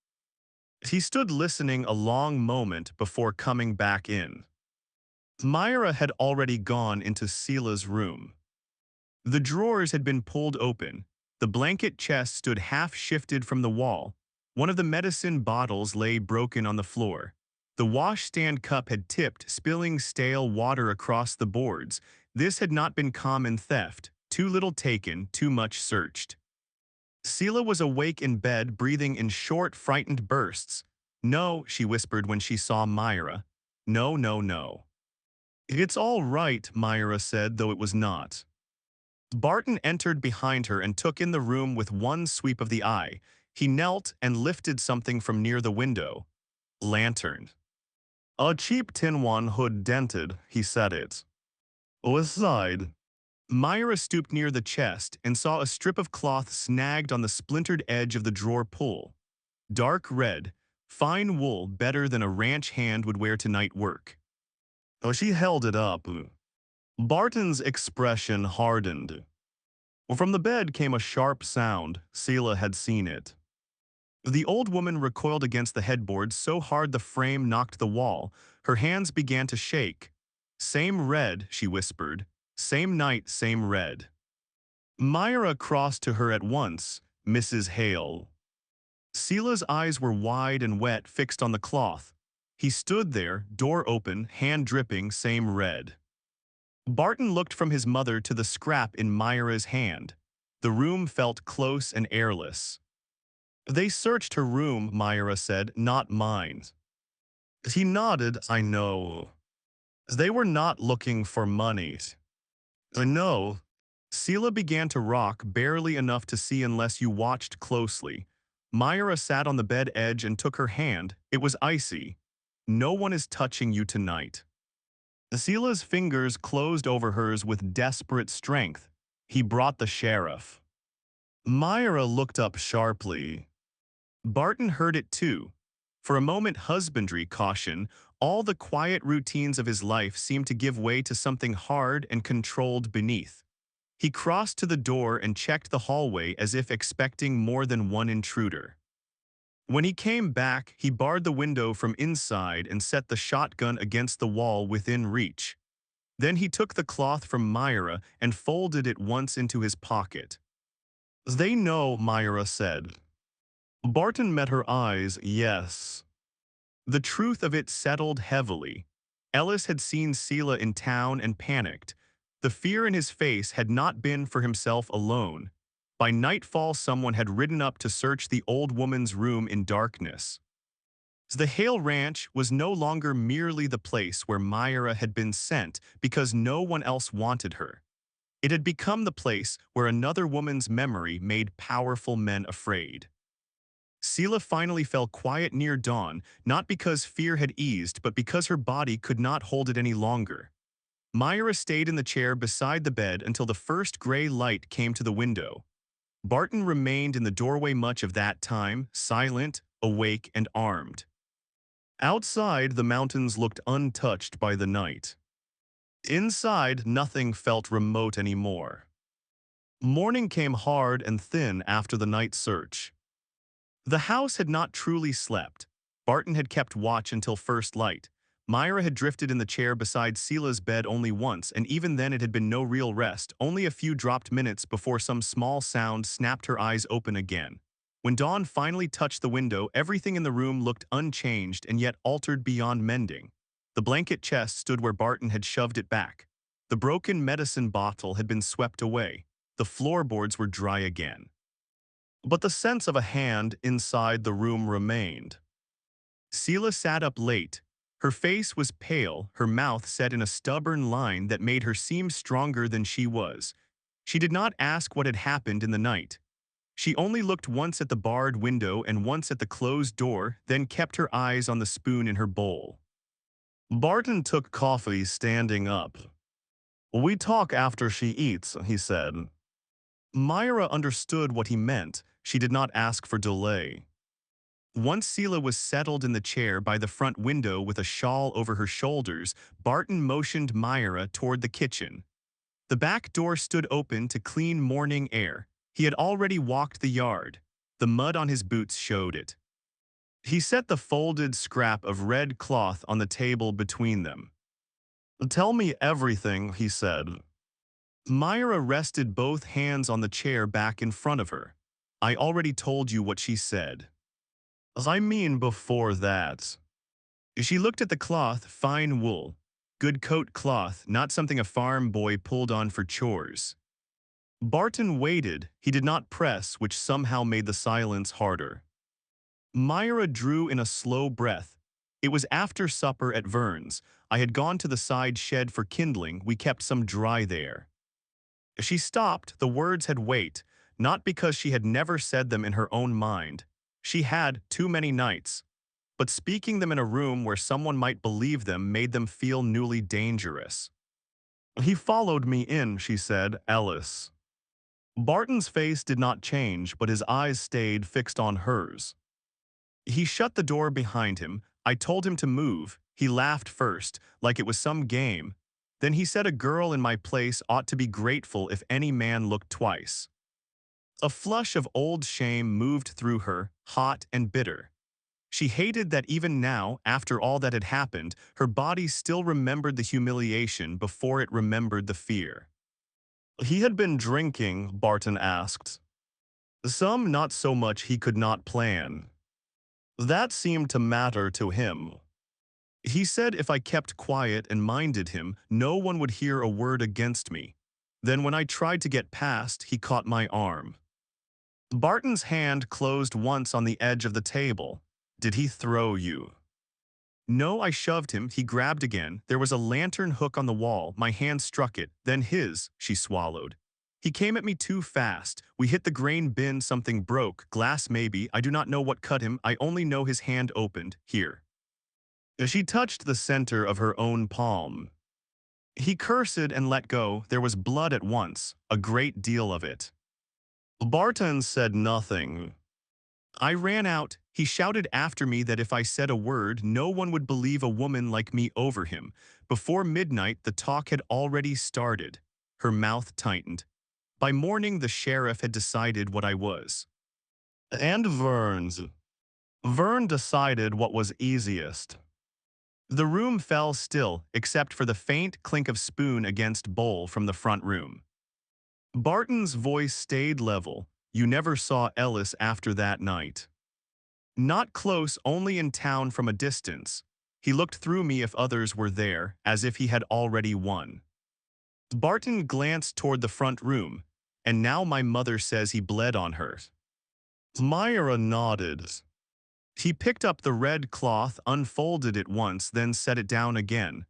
He stood listening a long moment before coming back in. Myra had already gone into Sela's room. The drawers had been pulled open. The blanket chest stood half-shifted from the wall. One of the medicine bottles lay broken on the floor. The washstand cup had tipped, spilling stale water across the boards. This had not been common theft. Too little taken, too much searched. Sela was awake in bed, breathing in short, frightened bursts. "No," she whispered when she saw Myra. "No, no, no." "It's all right," Myra said, though it was not. Barton entered behind her and took in the room with one sweep of the eye. He knelt and lifted something from near the window. Lantern. "A cheap tin one, hood dented," he said it. "Aside." Myra stooped near the chest and saw a strip of cloth snagged on the splintered edge of the drawer pull. Dark red, fine wool, better than a ranch hand would wear to night work. Oh, she held it up. Barton's expression hardened. From the bed came a sharp sound. Sela had seen it. The old woman recoiled against the headboard so hard the frame knocked the wall. Her hands began to shake. "Same red," she whispered. "Same night, same red." Myra crossed to her at once. "Mrs. Hale." Sela's eyes were wide and wet, fixed on the cloth. He stood there, door open, hand dripping, same red. Barton looked from his mother to the scrap in Myra's hand. The room felt close and airless. "They searched her room," Myra said, "not mine." He nodded. "I know. They were not looking for money." "I know." Sela began to rock, barely enough to see unless you watched closely. Myra sat on the bed edge and took her hand. It was icy. "No one is touching you tonight." Sela's fingers closed over hers with desperate strength. "He brought the sheriff." Myra looked up sharply. Barton heard it too. For a moment, husbandry, caution, all the quiet routines of his life seemed to give way to something hard and controlled beneath. He crossed to the door and checked the hallway as if expecting more than one intruder. When he came back, he barred the window from inside and set the shotgun against the wall within reach. Then he took the cloth from Myra and folded it once into his pocket. "They know," Myra said. Barton met her eyes. "Yes." The truth of it settled heavily. Ellis had seen Sela in town and panicked. The fear in his face had not been for himself alone. By nightfall, someone had ridden up to search the old woman's room in darkness. The Hale Ranch was no longer merely the place where Myra had been sent because no one else wanted her. It had become the place where another woman's memory made powerful men afraid. Sela finally fell quiet near dawn, not because fear had eased, but because her body could not hold it any longer. Myra stayed in the chair beside the bed until the first gray light came to the window. Barton remained in the doorway much of that time, silent, awake, and armed. Outside, the mountains looked untouched by the night. Inside, nothing felt remote anymore. Morning came hard and thin after the night search. The house had not truly slept. Barton had kept watch until first light. Myra had drifted in the chair beside Sela's bed only once, and even then it had been no real rest, only a few dropped minutes before some small sound snapped her eyes open again. When dawn finally touched the window, everything in the room looked unchanged and yet altered beyond mending. The blanket chest stood where Barton had shoved it back. The broken medicine bottle had been swept away. the floorboards were dry again. But the sense of a hand inside the room remained. Sela sat up late. Her face was pale, her mouth set in a stubborn line that made her seem stronger than she was. She did not ask what had happened in the night. She only looked once at the barred window and once at the closed door, then kept her eyes on the spoon in her bowl. Barton took coffee standing up. "We talk after she eats," he said. Myra understood what he meant. She did not ask for delay. Once Sela was settled in the chair by the front window with a shawl over her shoulders, Barton motioned Myra toward the kitchen. The back door stood open to clean morning air. He had already walked the yard. The mud on his boots showed it. He set the folded scrap of red cloth on the table between them. "Tell me everything," he said. Myra rested both hands on the chair back in front of her. "I already told you what she said." "I mean before that." She looked at the cloth, fine wool. Good coat cloth, not something a farm boy pulled on for chores. Barton waited. He did not press, which somehow made the silence harder. Myra drew in a slow breath. "It was after supper at Vern's. I had gone to the side shed for kindling. We kept some dry there." She stopped. The words had weight, not because she had never said them in her own mind. She had too many nights. But speaking them in a room where someone might believe them made them feel newly dangerous. "He followed me in," she said, "Ellis." Barton's face did not change, but his eyes stayed fixed on hers. He shut the door behind him. I told him to move. He laughed first, like it was some game. Then he said a girl in my place ought to be grateful if any man looked twice. A flush of old shame moved through her, hot and bitter. She hated that even now, after all that had happened, her body still remembered the humiliation before it remembered the fear. "He had been drinking," Barton asked. "Some not so much he could not plan. That seemed to matter to him. He said if I kept quiet and minded him, no one would hear a word against me. Then when I tried to get past, he caught my arm." Barton's hand closed once on the edge of the table. "Did he throw you?" "No, I shoved him." He grabbed again. There was a lantern hook on the wall. My hand struck it, then his. She swallowed. "He came at me too fast. We hit the grain bin, something broke, glass maybe. I do not know what cut him. I only know his hand opened. Here." She touched the center of her own palm. He cursed and let go. There was blood at once, a great deal of it. Barton said nothing. I ran out. He shouted after me that if I said a word, no one would believe a woman like me over him. Before midnight, the talk had already started. Her mouth tightened. By morning, the sheriff had decided what I was. And Vern's. Vern decided what was easiest. The room fell still, except for the faint clink of spoon against bowl from the front room. Barton's voice stayed level. "You never saw Ellis after that night." "Not close, only in town from a distance. He looked through me if others were there, as if he had already won." Barton glanced toward the front room. "And now my mother says he bled on her." Myra nodded. He picked up the red cloth, unfolded it once, then set it down again.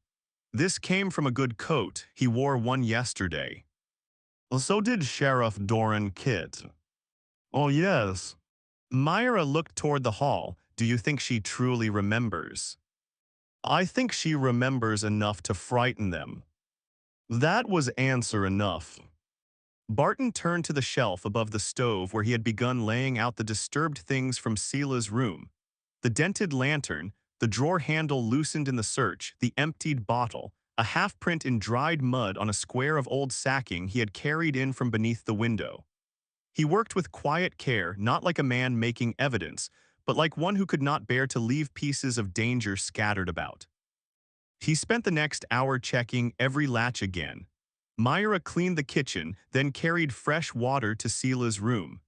"This came from a good coat. He wore one yesterday." "So did Sheriff Doran Kit." "Oh, yes." Myra looked toward the hall. "Do you think she truly remembers?" "I think she remembers enough to frighten them." That was answer enough. Barton turned to the shelf above the stove where he had begun laying out the disturbed things from Sela's room. The dented lantern, the drawer handle loosened in the search, the emptied bottle, a half-print in dried mud on a square of old sacking he had carried in from beneath the window. He worked with quiet care, not like a man making evidence, but like one who could not bear to leave pieces of danger scattered about. He spent the next hour checking every latch again. Myra cleaned the kitchen, then carried fresh water to Sela's room.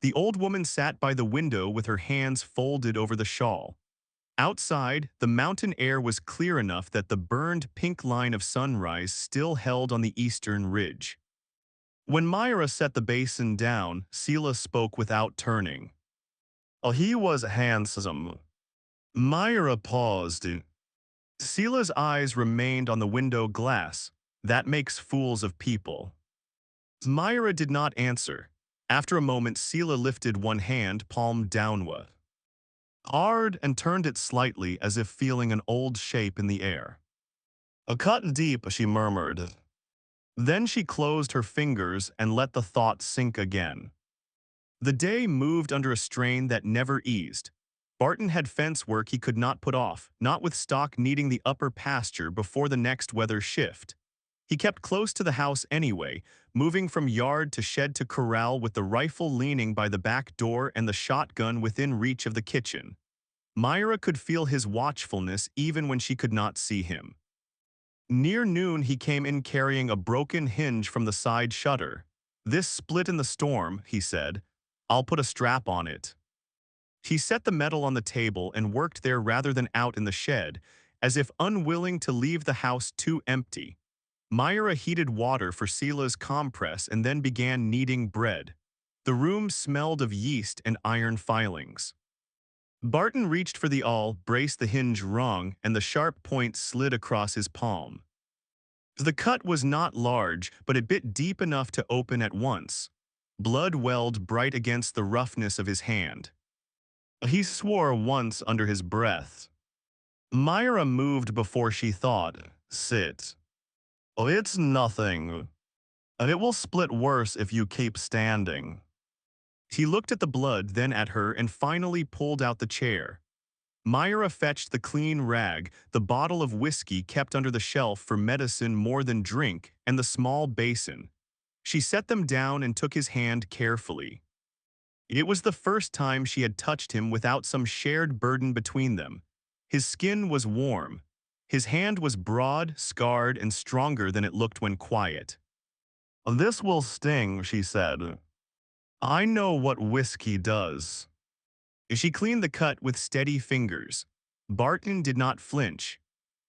The old woman sat by the window with her hands folded over the shawl. Outside, the mountain air was clear enough that the burned pink line of sunrise still held on the eastern ridge. When Myra set the basin down, Sela spoke without turning. Oh, he was handsome. Myra paused. Sela's eyes remained on the window glass. That makes fools of people. Myra did not answer. After a moment, Sela lifted one hand, palm downward, hard, and turned it slightly as if feeling an old shape in the air. A cut deep, she murmured. Then she closed her fingers and let the thought sink again. The day moved under a strain that never eased. Barton had fence work he could not put off, not with stock needing the upper pasture before the next weather shift. He kept close to the house anyway, moving from yard to shed to corral with the rifle leaning by the back door and the shotgun within reach of the kitchen. Myra could feel his watchfulness even when she could not see him. Near noon he came in carrying a broken hinge from the side shutter. "This split in the storm," he said. "I'll put a strap on it." He set the metal on the table and worked there rather than out in the shed, as if unwilling to leave the house too empty. Myra heated water for Sela's compress and then began kneading bread. The room smelled of yeast and iron filings. Barton reached for the awl, braced the hinge wrong, and the sharp point slid across his palm. The cut was not large, but it bit deep enough to open at once. Blood welled bright against the roughness of his hand. He swore once under his breath. Myra moved before she thought. "Sit." "Oh, it's nothing. And it will split worse if you keep standing." He looked at the blood, then at her, and finally pulled out the chair. Myra fetched the clean rag, the bottle of whiskey kept under the shelf for medicine more than drink, and the small basin. She set them down and took his hand carefully. It was the first time she had touched him without some shared burden between them. His skin was warm. His hand was broad, scarred, and stronger than it looked when quiet. "This will sting," she said. "I know what whiskey does." She cleaned the cut with steady fingers. Barton did not flinch.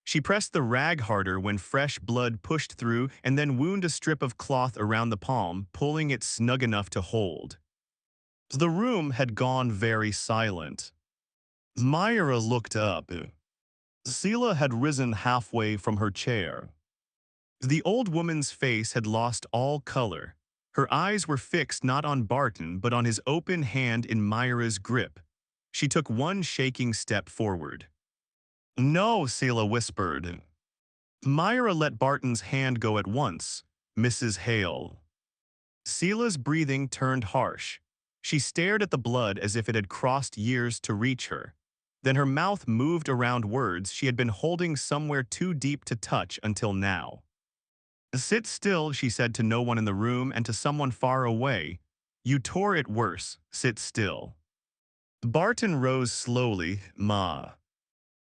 She pressed the rag harder when fresh blood pushed through and then wound a strip of cloth around the palm, pulling it snug enough to hold. The room had gone very silent. Myra looked up. Sela had risen halfway from her chair. The old woman's face had lost all color. Her eyes were fixed not on Barton but on his open hand in Myra's grip. She took one shaking step forward. "No," Sela whispered. Myra let Barton's hand go at once. "Mrs. Hale." Sela's breathing turned harsh. She stared at the blood as if it had crossed years to reach her. Then her mouth moved around words she had been holding somewhere too deep to touch until now. "Sit still," she said to no one in the room and to someone far away. "You tore it worse. Sit still." Barton rose slowly, "Ma."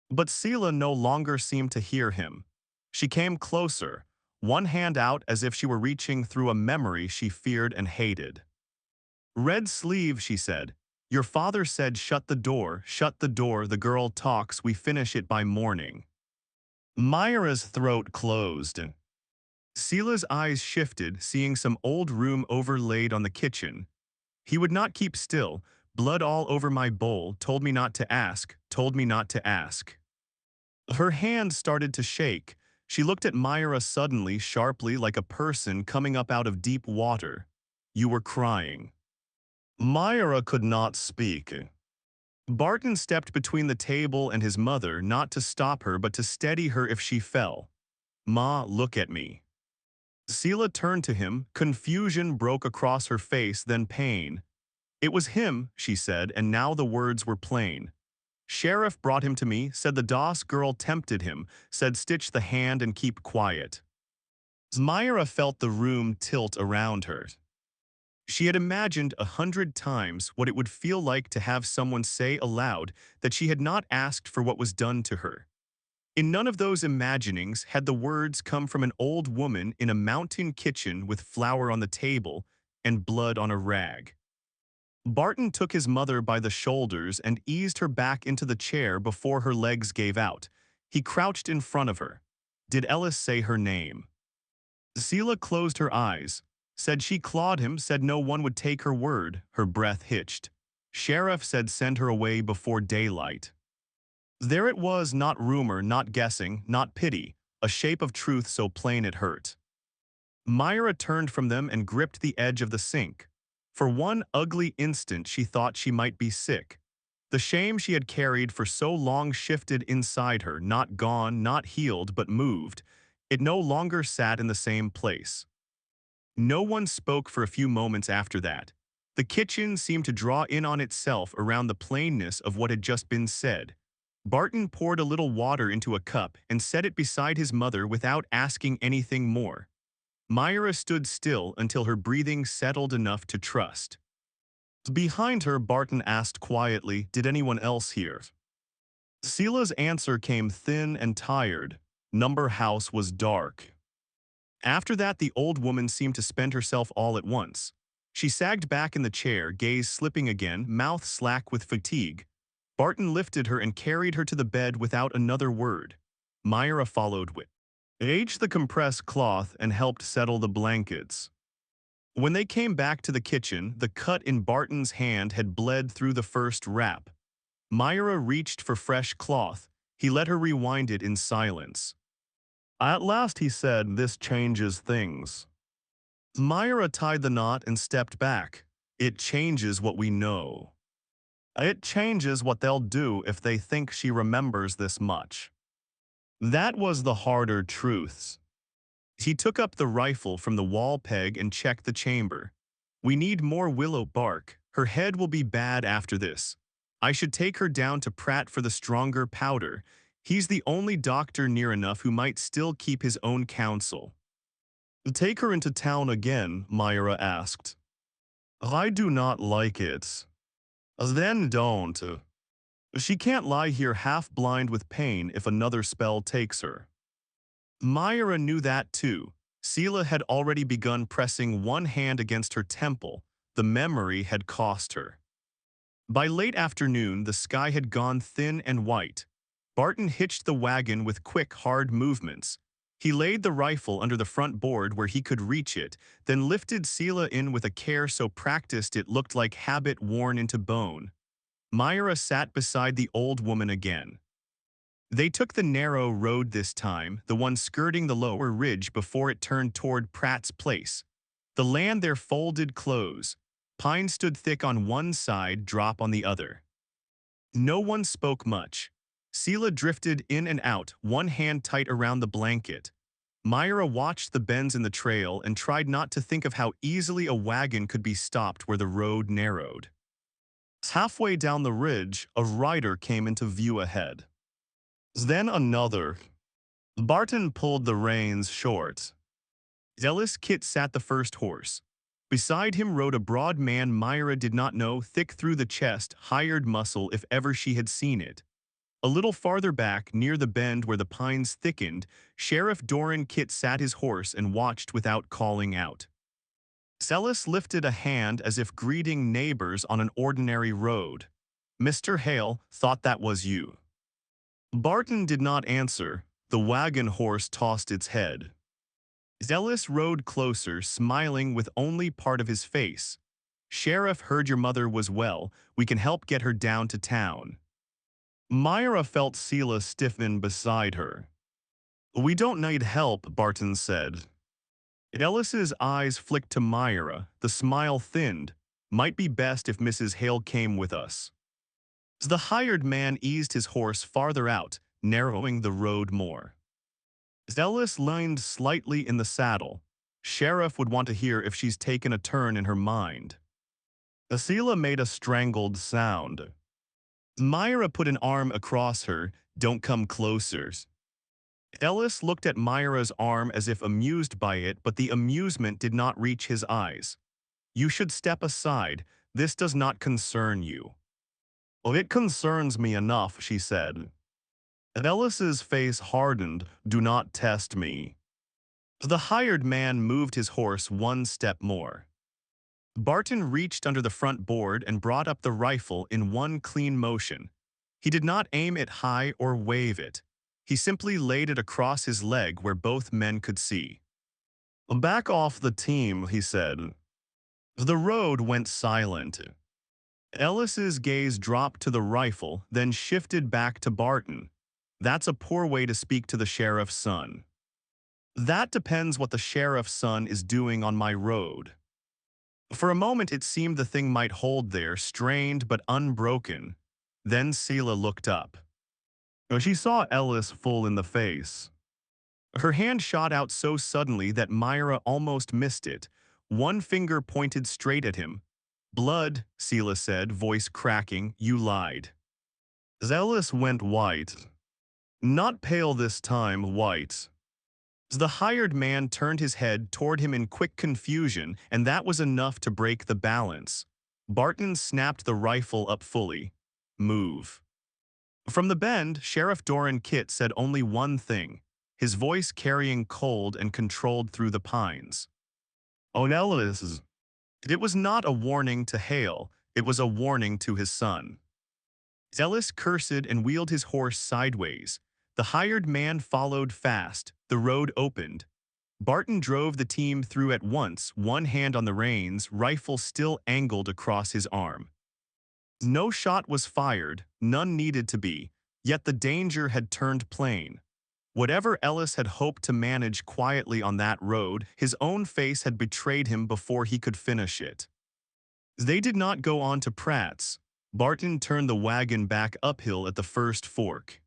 But Sela no longer seemed to hear him. She came closer, one hand out as if she were reaching through a memory she feared and hated. "Red sleeve," she said. "Your father said shut the door, the girl talks, we finish it by morning." Myra's throat closed. Sela's eyes shifted, seeing some old room overlaid on the kitchen. "He would not keep still. Blood all over my bowl, told me not to ask, told me not to ask." Her hand started to shake. She looked at Myra suddenly, sharply, like a person coming up out of deep water. "You were crying." Myra could not speak. Barton stepped between the table and his mother, not to stop her but to steady her if she fell. "Ma, look at me." Sela turned to him. Confusion broke across her face, then pain. "It was him," she said, and now the words were plain. "Sheriff brought him to me, said the Doss girl tempted him, said stitch the hand and keep quiet." Myra felt the room tilt around her. She had imagined 100 times what it would feel like to have someone say aloud that she had not asked for what was done to her. In none of those imaginings had the words come from an old woman in a mountain kitchen with flour on the table and blood on a rag. Barton took his mother by the shoulders and eased her back into the chair before her legs gave out. He crouched in front of her. "Did Ellis say her name?" Sela closed her eyes. Said she clawed him, said no one would take her word, her breath hitched. Sheriff said send her away before daylight. There it was, not rumor, not guessing, not pity, a shape of truth so plain it hurt. Myra turned from them and gripped the edge of the sink. For one ugly instant she thought she might be sick. The shame she had carried for so long shifted inside her, not gone, not healed, but moved. It no longer sat in the same place. No one spoke for a few moments after that. The kitchen seemed to draw in on itself around the plainness of what had just been said. Barton poured a little water into a cup and set it beside his mother without asking anything more. Myra stood still until her breathing settled enough to trust. Behind her, Barton asked quietly, "Did anyone else hear?" Sela's answer came thin and tired. Number house was dark. After that, the old woman seemed to spend herself all at once. She sagged back in the chair, gaze slipping again, mouth slack with fatigue. Barton lifted her and carried her to the bed without another word. Myra followed with the compressed cloth and helped settle the blankets. When they came back to the kitchen, the cut in Barton's hand had bled through the first wrap. Myra reached for fresh cloth. He let her rewind it in silence. At last he said, "This changes things." Myra tied the knot and stepped back. "It changes what we know. It changes what they'll do if they think she remembers this much." That was the harder truth. He took up the rifle from the wall peg and checked the chamber. "We need more willow bark. Her head will be bad after this. I should take her down to Pratt for the stronger powder. He's the only doctor near enough who might still keep his own counsel." "Take her into town again?" Myra asked. "I do not like it." "Then don't. She can't lie here half-blind with pain if another spell takes her." Myra knew that too. Sela had already begun pressing one hand against her temple. The memory had cost her. By late afternoon, the sky had gone thin and white. Barton hitched the wagon with quick, hard movements. He laid the rifle under the front board where he could reach it, then lifted Sela in with a care so practiced it looked like habit worn into bone. Myra sat beside the old woman again. They took the narrow road this time, the one skirting the lower ridge before it turned toward Pratt's place. The land there folded close. Pine stood thick on one side, drop on the other. No one spoke much. Sela drifted in and out, one hand tight around the blanket. Myra watched the bends in the trail and tried not to think of how easily a wagon could be stopped where the road narrowed. Halfway down the ridge, a rider came into view ahead. Then another. Barton pulled the reins short. Zealous Kit sat the first horse. Beside him rode a broad man Myra did not know, thick through the chest, hired muscle if ever she had seen it. A little farther back, near the bend where the pines thickened, Sheriff Doran Kit sat his horse and watched without calling out. Zealous lifted a hand as if greeting neighbors on an ordinary road. "Mr. Hale, thought that was you." Barton did not answer. The wagon horse tossed its head. Zealous rode closer, smiling with only part of his face. "Sheriff heard your mother was well. We can help get her down to town." Myra felt Sela stiffen beside her. "We don't need help," Barton said. Ellis's eyes flicked to Myra. The smile thinned. "Might be best if Mrs. Hale came with us." The hired man eased his horse farther out, narrowing the road more. Ellis leaned slightly in the saddle. "Sheriff would want to hear if she's taken a turn in her mind." Sela made a strangled sound. Myra put an arm across her. "Don't come closer." Ellis looked at Myra's arm as if amused by it, but the amusement did not reach his eyes. "You should step aside. This does not concern you." "Well, it concerns me enough," she said. Ellis's face hardened. "Do not test me." The hired man moved his horse one step more. Barton reached under the front board and brought up the rifle in one clean motion. He did not aim it high or wave it. He simply laid it across his leg where both men could see. Back off the team, he said. The road went silent. Ellis's gaze dropped to the rifle, then shifted back to Barton. That's a poor way to speak to the sheriff's son. That depends what the sheriff's son is doing on my road. For a moment it seemed the thing might hold there, strained but unbroken. Then Selah looked up. She saw Ellis full in the face. Her hand shot out so suddenly that Myra almost missed it. One finger pointed straight at him. Blood, Selah said, voice cracking, you lied. Ellis went white. Not pale this time, white. The hired man turned his head toward him in quick confusion, and that was enough to break the balance. Barton snapped the rifle up fully. Move. From the bend, Sheriff Doran Kit said only one thing, his voice carrying cold and controlled through the pines. "Oh, Ellis." It was not a warning to Hale, it was a warning to his son. Ellis cursed and wheeled his horse sideways. The hired man followed fast. The road opened. Barton drove the team through at once, one hand on the reins, rifle still angled across his arm. No shot was fired, none needed to be, yet the danger had turned plain. Whatever Ellis had hoped to manage quietly on that road, his own face had betrayed him before he could finish it. They did not go on to Pratt's. Barton turned the wagon back uphill at the first fork.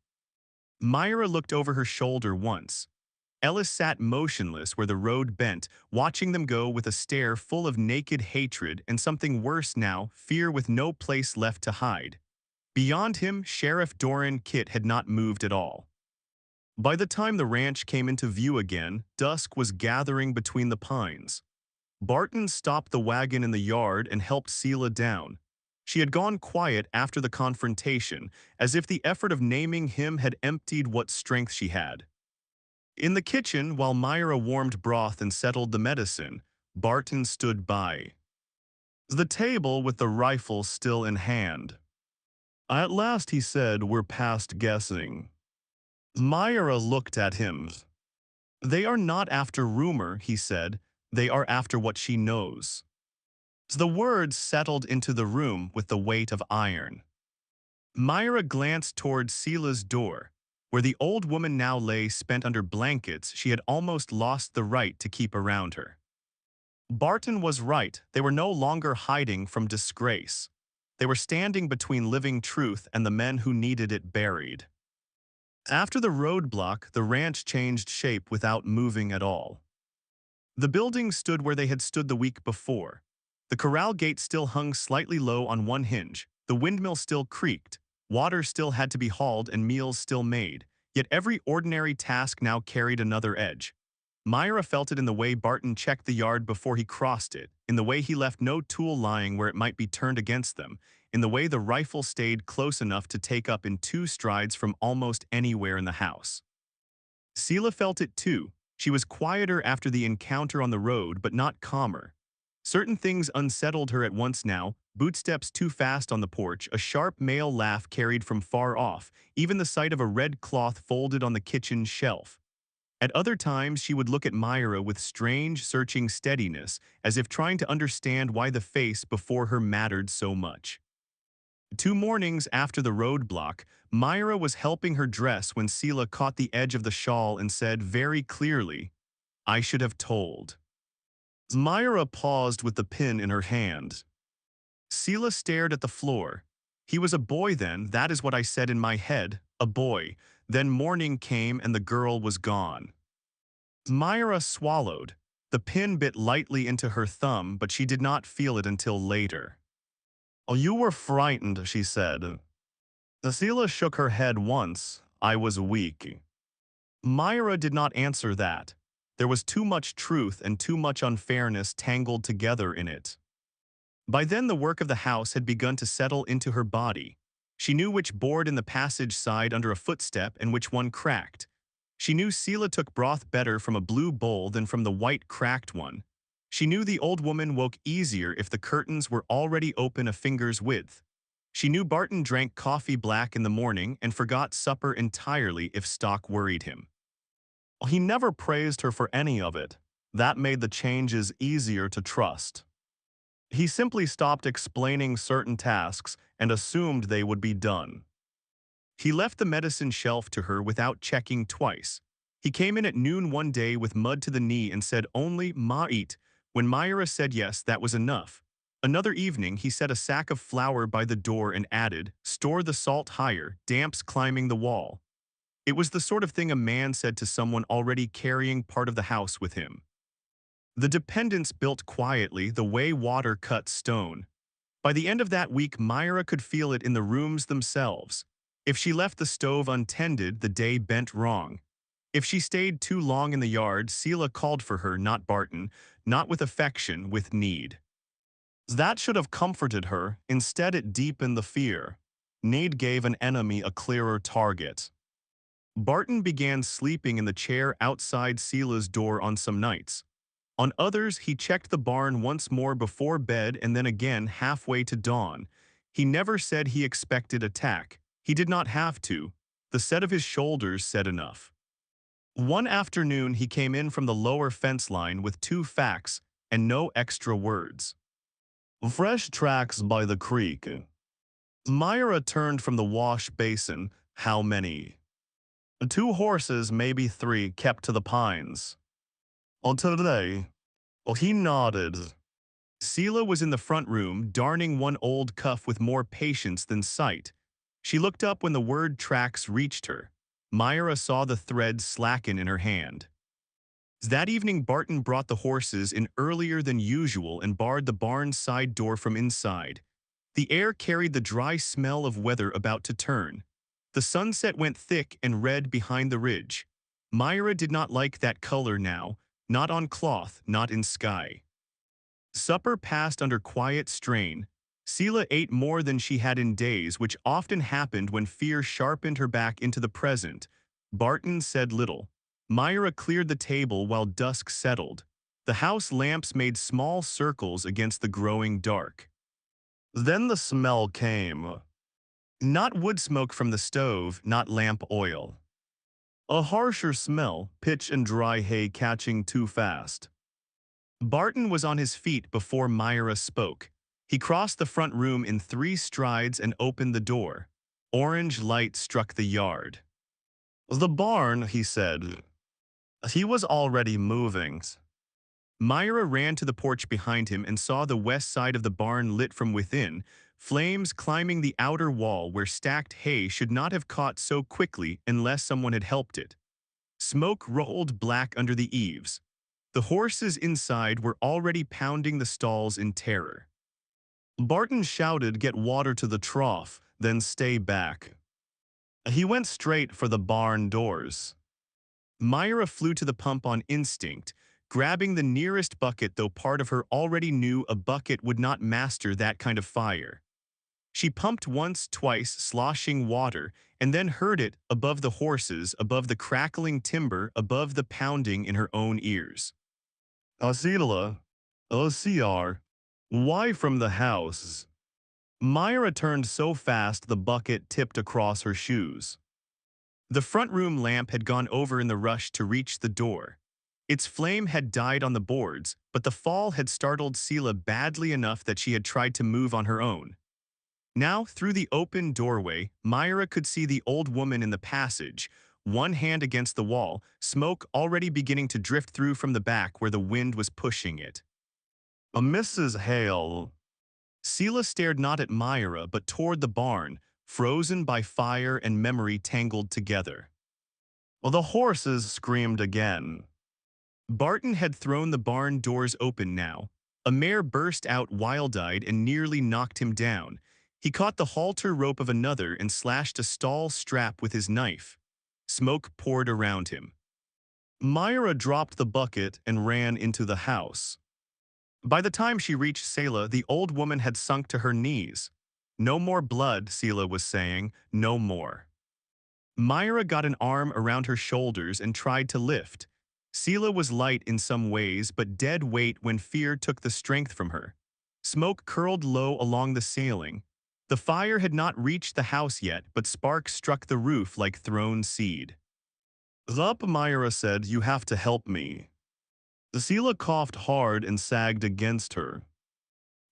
Myra looked over her shoulder once. Ellis sat motionless where the road bent, watching them go with a stare full of naked hatred and something worse now, fear with no place left to hide. Beyond him, Sheriff Doran Kit had not moved at all. By the time the ranch came into view again, dusk was gathering between the pines. Barton stopped the wagon in the yard and helped Selah down. She had gone quiet after the confrontation, as if the effort of naming him had emptied what strength she had. In the kitchen, while Myra warmed broth and settled the medicine, Barton stood by. The table with the rifle still in hand. At last, he said, we're past guessing. Myra looked at him. They are not after rumor, he said. They are after what she knows. The words settled into the room with the weight of iron. Myra glanced toward Selah's door. Where the old woman now lay spent under blankets, she had almost lost the right to keep around her. Barton was right. They were no longer hiding from disgrace. They were standing between living truth and the men who needed it buried. After the roadblock, the ranch changed shape without moving at all. The buildings stood where they had stood the week before. The corral gate still hung slightly low on one hinge. The windmill still creaked. Water still had to be hauled and meals still made, yet every ordinary task now carried another edge. Myra felt it in the way Barton checked the yard before he crossed it, in the way he left no tool lying where it might be turned against them, in the way the rifle stayed close enough to take up in 2 strides from almost anywhere in the house. Selah felt it too. She was quieter after the encounter on the road, but not calmer. Certain things unsettled her at once now, bootsteps too fast on the porch, a sharp male laugh carried from far off, even the sight of a red cloth folded on the kitchen shelf. At other times she would look at Myra with strange, searching steadiness, as if trying to understand why the face before her mattered so much. 2 mornings after the roadblock, Myra was helping her dress when Selah caught the edge of the shawl and said very clearly, "I should have told." Myra paused with the pin in her hand. Selah stared at the floor. He was a boy then, that is what I said in my head, a boy. Then morning came and the girl was gone. Myra swallowed. The pin bit lightly into her thumb, but she did not feel it until later. "Oh, you were frightened," she said. Selah shook her head once. "I was weak." Myra did not answer that. There was too much truth and too much unfairness tangled together in it. By then the work of the house had begun to settle into her body. She knew which board in the passage sighed under a footstep and which one cracked. She knew Selah took broth better from a blue bowl than from the white cracked one. She knew the old woman woke easier if the curtains were already open a finger's width. She knew Barton drank coffee black in the morning and forgot supper entirely if stock worried him. He never praised her for any of it. That made the changes easier to trust. He simply stopped explaining certain tasks and assumed they would be done. He left the medicine shelf to her without checking twice. He came in at noon one day with mud to the knee and said only, "Ma eat." When Myra said yes, that was enough. Another evening, he set a sack of flour by the door and added, "Store the salt higher, damps climbing the wall." It was the sort of thing a man said to someone already carrying part of the house with him. The dependence built quietly the way water cuts stone. By the end of that week, Myra could feel it in the rooms themselves. If she left the stove untended, the day bent wrong. If she stayed too long in the yard, Seela called for her, not Barton, not with affection, with need. That should have comforted her. Instead, it deepened the fear. Need gave an enemy a clearer target. Barton began sleeping in the chair outside Seela's door on some nights. On others, he checked the barn once more before bed and then again halfway to dawn. He never said he expected attack. He did not have to. The set of his shoulders said enough. One afternoon, he came in from the lower fence line with 2 facts and no extra words. Fresh tracks by the creek. Myra turned from the wash basin. How many? 2 horses, maybe 3, kept to the pines. On today, well, he nodded. Seela was in the front room, darning one old cuff with more patience than sight. She looked up when the word tracks reached her. Myra saw the thread slacken in her hand. That evening, Barton brought the horses in earlier than usual and barred the barn's side door from inside. The air carried the dry smell of weather about to turn. The sunset went thick and red behind the ridge. Myra did not like that color now, not on cloth, not in sky. Supper passed under quiet strain. Seela ate more than she had in days, which often happened when fear sharpened her back into the present. Barton said little. Myra cleared the table while dusk settled. The house lamps made small circles against the growing dark. Then the smell came. Not wood smoke from the stove, not lamp oil. A harsher smell, pitch and dry hay catching too fast. Barton was on his feet before Myra spoke. He crossed the front room in 3 strides and opened the door. Orange light struck the yard. The barn, he said. He was already moving. Myra ran to the porch behind him and saw the west side of the barn lit from within, flames climbing the outer wall where stacked hay should not have caught so quickly unless someone had helped it. Smoke rolled black under the eaves. The horses inside were already pounding the stalls in terror. Barton shouted, "Get water to the trough, then stay back." He went straight for the barn doors. Myra flew to the pump on instinct, grabbing the nearest bucket, though part of her already knew a bucket would not master that kind of fire. She pumped once, twice, sloshing water, and then heard it above the horses, above the crackling timber, above the pounding in her own ears. Asila, OCR, why from the house? Myra turned so fast the bucket tipped across her shoes. The front room lamp had gone over in the rush to reach the door. Its flame had died on the boards, but the fall had startled Seela badly enough that she had tried to move on her own. Now, through the open doorway, Myra could see the old woman in the passage, one hand against the wall, smoke already beginning to drift through from the back where the wind was pushing it. A Mrs. Hale. Seela stared not at Myra but toward the barn, frozen by fire and memory tangled together. Well, the horses screamed again. Barton had thrown the barn doors open now. A mare burst out wild-eyed and nearly knocked him down. He caught the halter rope of another and slashed a stall strap with his knife. Smoke poured around him. Myra dropped the bucket and ran into the house. By the time she reached Seela, the old woman had sunk to her knees. No more blood, Seela was saying, no more. Myra got an arm around her shoulders and tried to lift. Seela was light in some ways but dead weight when fear took the strength from her. Smoke curled low along the ceiling. The fire had not reached the house yet, but sparks struck the roof like thrown seed. Up, Myra said, you have to help me. Cecilia coughed hard and sagged against her.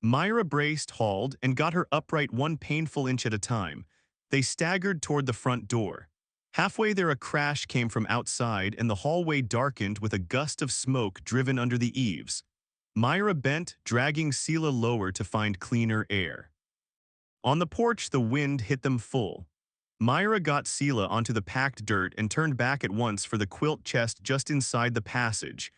Myra braced, hauled, and got her upright one painful inch at a time. They staggered toward the front door. Halfway there, a crash came from outside, and the hallway darkened with a gust of smoke driven under the eaves. Myra bent, dragging Sela lower to find cleaner air. On the porch, the wind hit them full. Myra got Sela onto the packed dirt and turned back at once for the quilt chest just inside the passage.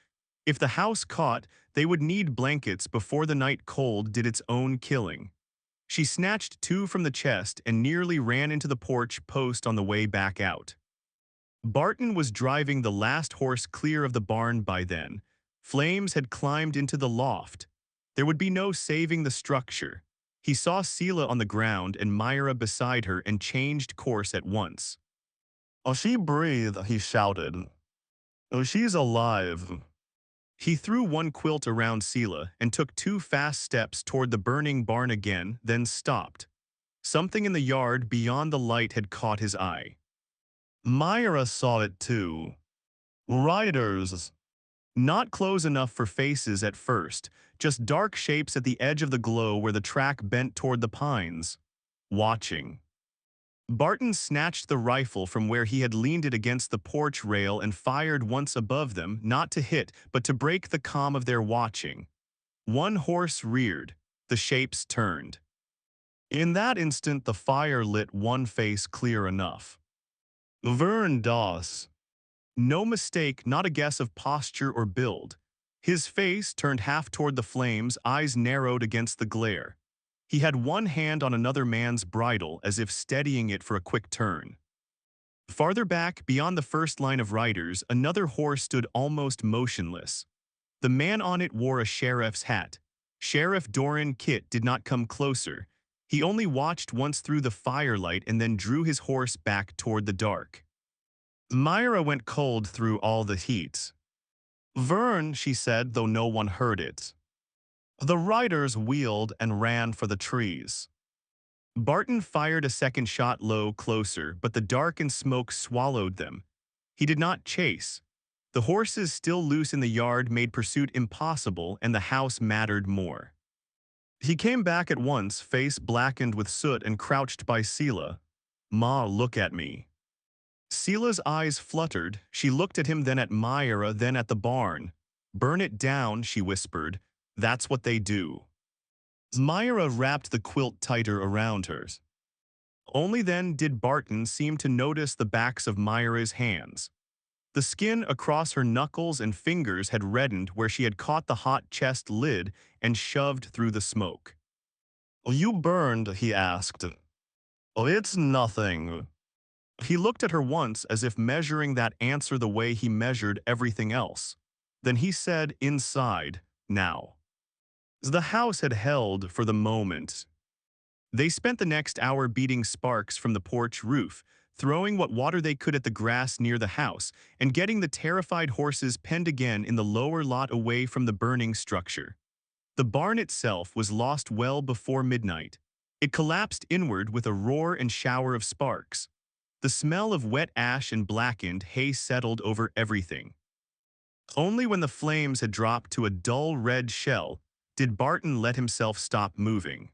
If the house caught, they would need blankets before the night cold did its own killing. She snatched two from the chest and nearly ran into the porch post on the way back out. Barton was driving the last horse clear of the barn by then. Flames had climbed into the loft. There would be no saving the structure. He saw Sela on the ground and Myra beside her and changed course at once. "Oh, she breathed," he shouted. "Oh, she's alive." He threw one quilt around Sela and took two fast steps toward the burning barn again, then stopped. Something in the yard beyond the light had caught his eye. Myra saw it too. Riders. Not close enough for faces at first, just dark shapes at the edge of the glow where the track bent toward the pines. Watching. Barton snatched the rifle from where he had leaned it against the porch rail and fired once above them, not to hit, but to break the calm of their watching. One horse reared. The shapes turned. In that instant, the fire lit one face clear enough. Vern Doss. No mistake, not a guess of posture or build. His face turned half toward the flames, eyes narrowed against the glare. He had one hand on another man's bridle as if steadying it for a quick turn. Farther back, beyond the first line of riders, another horse stood almost motionless. The man on it wore a sheriff's hat. Sheriff Doran Kit did not come closer. He only watched once through the firelight and then drew his horse back toward the dark. Myra went cold through all the heat. "Vern," she said, though no one heard it. The riders wheeled and ran for the trees. Barton fired a second shot low closer, but the dark and smoke swallowed them. He did not chase. The horses still loose in the yard made pursuit impossible, and the house mattered more. He came back at once, face blackened with soot and crouched by Sela. "Ma, look at me." Sela's eyes fluttered. She looked at him, then at Myra, then at the barn. "Burn it down," she whispered. "That's what they do." Myra wrapped the quilt tighter around her. Only then did Barton seem to notice the backs of Myra's hands. The skin across her knuckles and fingers had reddened where she had caught the hot chest lid and shoved through the smoke. "Oh, you burned?" he asked. "Oh, it's nothing." He looked at her once as if measuring that answer the way he measured everything else. Then he said inside, "Now." The house had held for the moment. They spent the next hour beating sparks from the porch roof, throwing what water they could at the grass near the house, and getting the terrified horses penned again in the lower lot away from the burning structure. The barn itself was lost well before midnight. It collapsed inward with a roar and shower of sparks. The smell of wet ash and blackened hay settled over everything. Only when the flames had dropped to a dull red shell did Barton let himself stop moving.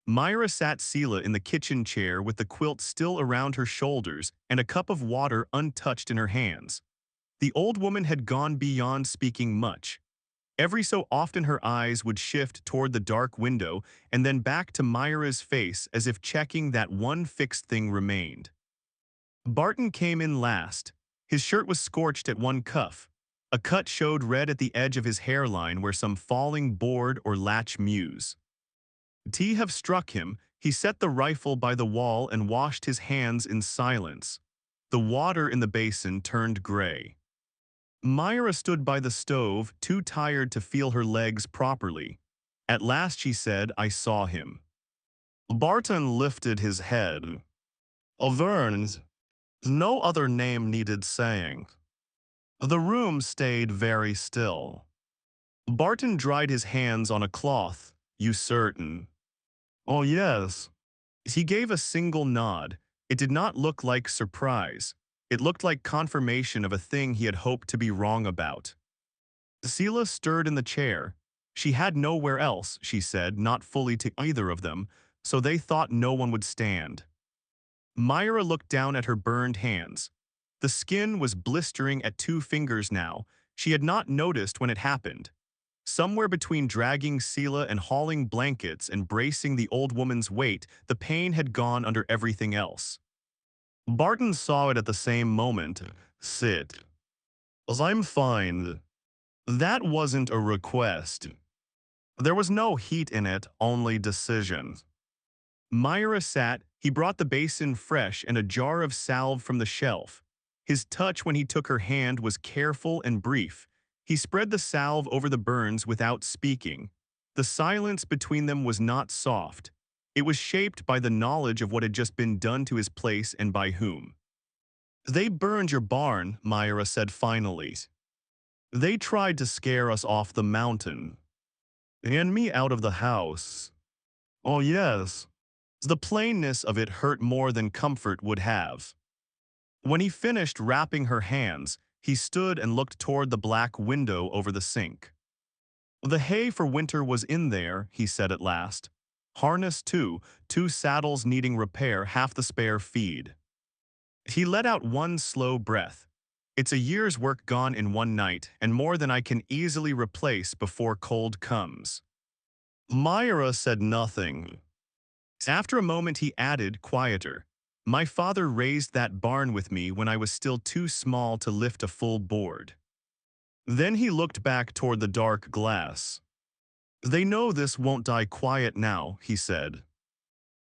Myra sat Sela in the kitchen chair with the quilt still around her shoulders and a cup of water untouched in her hands. The old woman had gone beyond speaking much. Every so often her eyes would shift toward the dark window and then back to Myra's face as if checking that one fixed thing remained. Barton came in last. His shirt was scorched at one cuff. A cut showed red at the edge of his hairline where some falling board or latch mews. Tea have struck him. He set the rifle by the wall and washed his hands in silence. The water in the basin turned gray. Myra stood by the stove, too tired to feel her legs properly. At last she said, "I saw him." Barton lifted his head. "Vern's." No other name needed saying. The room stayed very still. Barton dried his hands on a cloth. "You certain?" "Oh, yes." He gave a single nod. It did not look like surprise. It looked like confirmation of a thing he had hoped to be wrong about. Sela stirred in the chair. She had nowhere else, she said, not fully to either of them, so they thought no one would stand. Myra looked down at her burned hands. The skin was blistering at 2 fingers now. She had not noticed when it happened. Somewhere between dragging Sela and hauling blankets and bracing the old woman's weight, the pain had gone under everything else. Barton saw it at the same moment. Sit. I'm fine. That wasn't a request. There was no heat in it, only decision. Myra sat. He brought the basin fresh and a jar of salve from the shelf. His touch when he took her hand was careful and brief. He spread the salve over the burns without speaking. The silence between them was not soft. It was shaped by the knowledge of what had just been done to his place and by whom. They burned your barn, Myra said finally. They tried to scare us off the mountain. And me out of the house. Oh yes. The plainness of it hurt more than comfort would have. When he finished wrapping her hands, he stood and looked toward the black window over the sink. The hay for winter was in there, he said at last. Harness too, 2 saddles needing repair, half the spare feed. He let out one slow breath. It's a year's work gone in one night, and more than I can easily replace before cold comes. Myra said nothing. After a moment he added, quieter, my father raised that barn with me when I was still too small to lift a full board. Then he looked back toward the dark glass. They know this won't die quiet now, he said.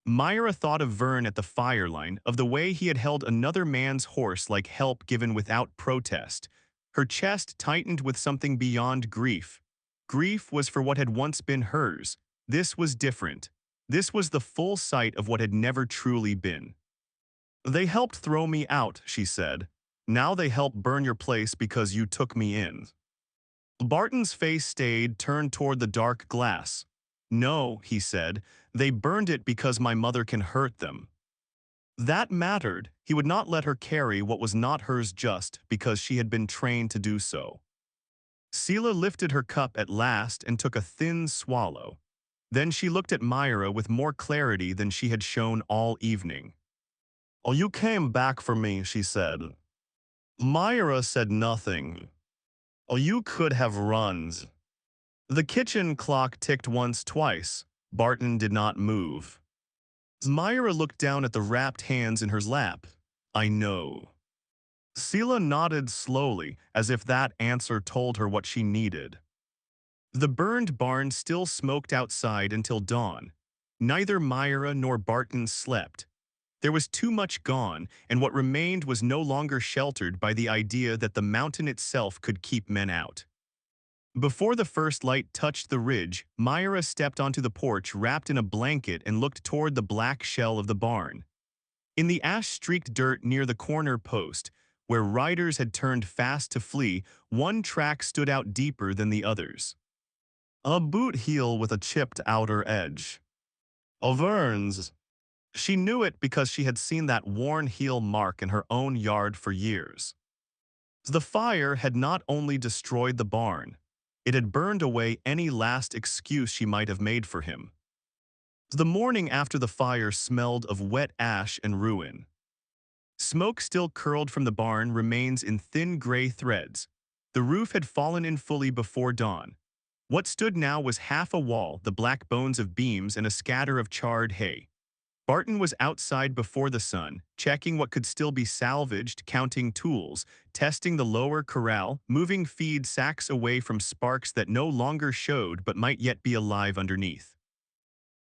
Myra thought of Vern at the fire line, of the way he had held another man's horse like help given without protest. Her chest tightened with something beyond grief. Grief was for what had once been hers. This was different. This was the full sight of what had never truly been. They helped throw me out, she said. Now they help burn your place because you took me in. Barton's face stayed turned toward the dark glass. No, he said, they burned it because my mother can hurt them. That mattered. He would not let her carry what was not hers just because she had been trained to do so. Sela lifted her cup at last and took a thin swallow. Then she looked at Myra with more clarity than she had shown all evening. Oh, you came back for me, she said. Myra said nothing. Oh, you could have run. The kitchen clock ticked once, twice. Barton did not move. Myra looked down at the wrapped hands in her lap. I know. Sela nodded slowly, as if that answer told her what she needed. The burned barn still smoked outside until dawn. Neither Myra nor Barton slept. There was too much gone, and what remained was no longer sheltered by the idea that the mountain itself could keep men out. Before the first light touched the ridge, Myra stepped onto the porch wrapped in a blanket and looked toward the black shell of the barn. In the ash-streaked dirt near the corner post, where riders had turned fast to flee, one track stood out deeper than the others. A boot heel with a chipped outer edge. Vern's. She knew it because she had seen that worn heel mark in her own yard for years. The fire had not only destroyed the barn, it had burned away any last excuse she might have made for him. The morning after the fire smelled of wet ash and ruin. Smoke still curled from the barn remains in thin gray threads. The roof had fallen in fully before dawn. What stood now was half a wall, the black bones of beams and a scatter of charred hay. Barton was outside before the sun, checking what could still be salvaged, counting tools, testing the lower corral, moving feed sacks away from sparks that no longer showed but might yet be alive underneath.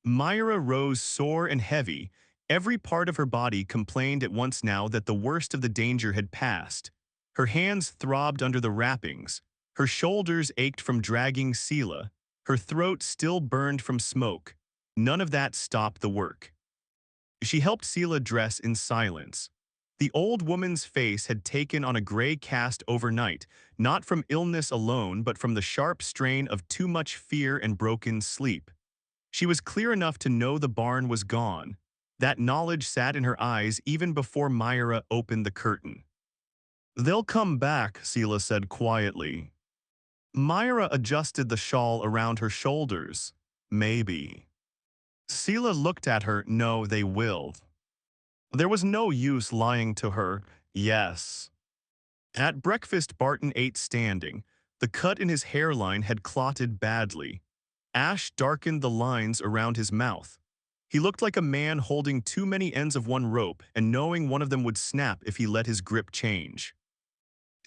Myra rose sore and heavy. Every part of her body complained at once now that the worst of the danger had passed. Her hands throbbed under the wrappings. Her shoulders ached from dragging Sela. Her throat still burned from smoke. None of that stopped the work. She helped Sela dress in silence. The old woman's face had taken on a gray cast overnight, not from illness alone but from the sharp strain of too much fear and broken sleep. She was clear enough to know the barn was gone. That knowledge sat in her eyes even before Myra opened the curtain. They'll come back, Sela said quietly. Myra adjusted the shawl around her shoulders. Maybe. Sela looked at her. No, they will. There was no use lying to her. Yes. At breakfast, Barton ate standing. The cut in his hairline had clotted badly. Ash darkened the lines around his mouth. He looked like a man holding too many ends of one rope and knowing one of them would snap if he let his grip change.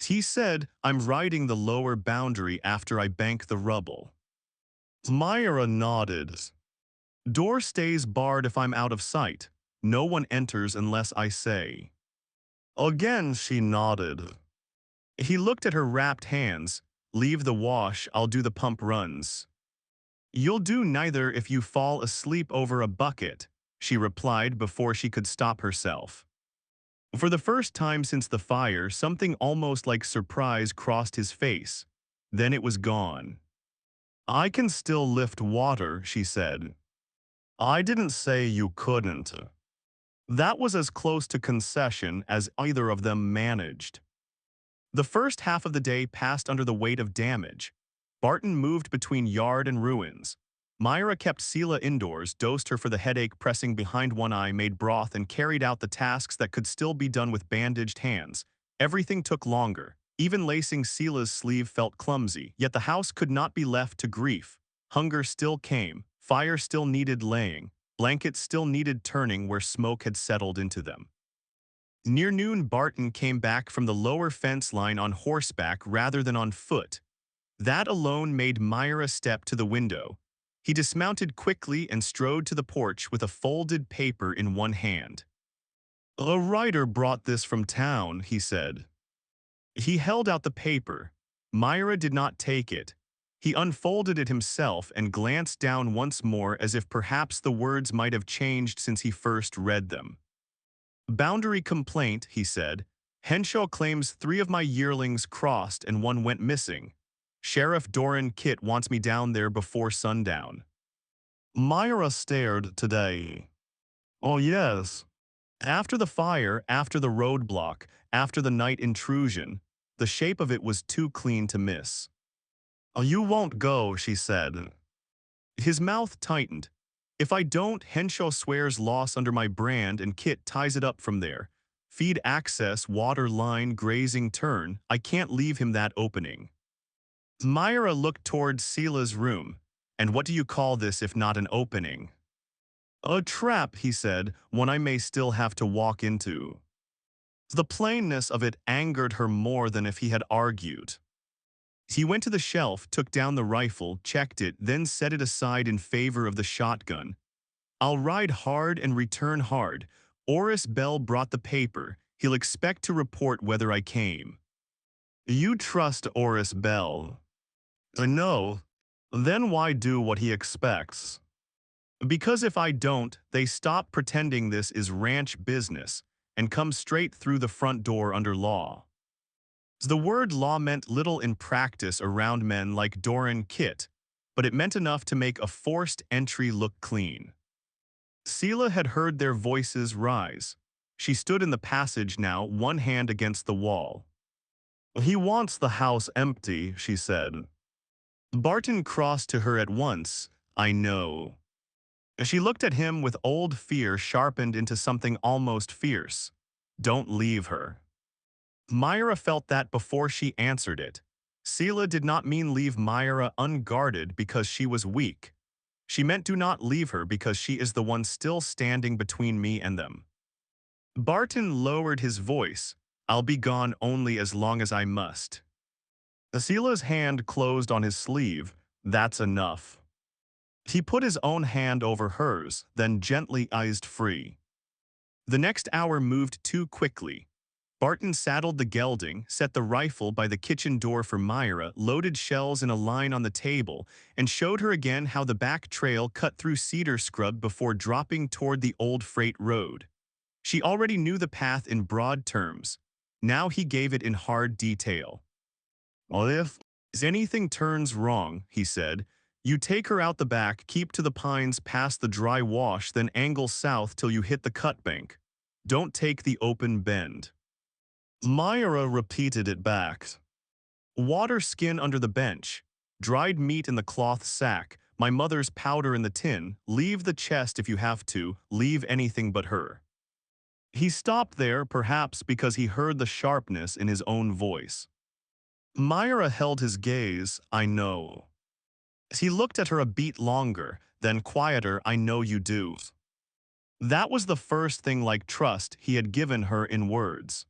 He said, I'm riding the lower boundary after I bank the rubble. Myra nodded. Door stays barred if I'm out of sight. No one enters unless I say. Again she nodded. He looked at her wrapped hands. Leave the wash, I'll do the pump runs. You'll do neither if you fall asleep over a bucket, she replied before she could stop herself. For the first time since the fire, something almost like surprise crossed his face. Then it was gone. I can still lift water, she said. I didn't say you couldn't. That was as close to concession as either of them managed. The first half of the day passed under the weight of damage. Barton moved between yard and ruins. Myra kept Sela indoors, dosed her for the headache, pressing behind one eye, made broth, and carried out the tasks that could still be done with bandaged hands. Everything took longer. Even lacing Sela's sleeve felt clumsy, yet the house could not be left to grief. Hunger still came, fire still needed laying, blankets still needed turning where smoke had settled into them. Near noon, Barton came back from the lower fence line on horseback rather than on foot. That alone made Myra step to the window. He dismounted quickly and strode to the porch with a folded paper in one hand. A writer brought this from town, he said. He held out the paper. Myra did not take it. He unfolded it himself and glanced down once more as if perhaps the words might have changed since he first read them. Boundary complaint, he said. Henshaw claims 3 of my yearlings crossed and 1 went missing. Sheriff Doran Kit wants me down there before sundown. Myra stared today. Oh yes. After the fire, after the roadblock, after the night intrusion, the shape of it was too clean to miss. Oh, you won't go, she said. His mouth tightened. If I don't, Henshaw swears loss under my brand and Kit ties it up from there. Feed access, water line, grazing turn. I can't leave him that opening. Myra looked toward Sela's room. And what do you call this if not an opening? A trap, he said, one I may still have to walk into. The plainness of it angered her more than if he had argued. He went to the shelf, took down the rifle, checked it, then set it aside in favor of the shotgun. I'll ride hard and return hard. Oris Bell brought the paper. He'll expect to report whether I came. You trust Oris Bell? No. Then why do what he expects? Because if I don't, they stop pretending this is ranch business and come straight through the front door under law. The word law meant little in practice around men like Doran Kit, but it meant enough to make a forced entry look clean. Sela had heard their voices rise. She stood in the passage now, one hand against the wall. He wants the house empty, she said. Barton crossed to her at once. I know. She looked at him with old fear sharpened into something almost fierce. Don't leave her. Myra felt that before she answered it. Sela did not mean leave Myra unguarded because she was weak. She meant do not leave her because she is the one still standing between me and them. Barton lowered his voice. I'll be gone only as long as I must. Sela's hand closed on his sleeve. That's enough. He put his own hand over hers, then gently eased free. The next hour moved too quickly. Barton saddled the gelding, set the rifle by the kitchen door for Myra, loaded shells in a line on the table, and showed her again how the back trail cut through cedar scrub before dropping toward the old freight road. She already knew the path in broad terms. Now he gave it in hard detail. Well, if anything turns wrong, he said, you take her out the back, keep to the pines past the dry wash, then angle south till you hit the cut bank. Don't take the open bend. Myra repeated it back. Water skin under the bench, dried meat in the cloth sack, my mother's powder in the tin, leave the chest if you have to, leave anything but her. He stopped there, perhaps because he heard the sharpness in his own voice. Myra held his gaze, I know. He looked at her a beat longer, then quieter, I know you do. That was the first thing like trust he had given her in words.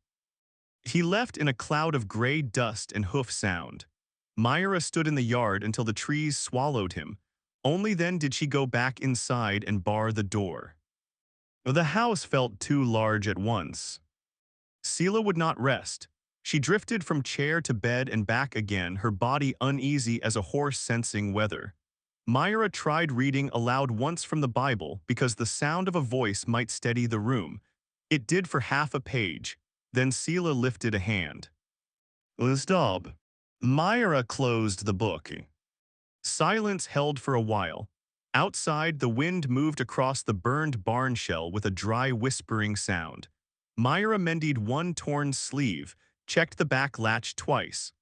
He left in a cloud of gray dust and hoof sound. Myra stood in the yard until the trees swallowed him. Only then did she go back inside and bar the door. The house felt too large at once. Sela would not rest. She drifted from chair to bed and back again, her body uneasy as a horse sensing weather. Myra tried reading aloud once from the Bible because the sound of a voice might steady the room. It did for half a page. Then Sela lifted a hand. Stop. Myra closed the book. Silence held for a while. Outside, the wind moved across the burned barn shell with a dry whispering sound. Myra mended one torn sleeve, checked the back latch twice,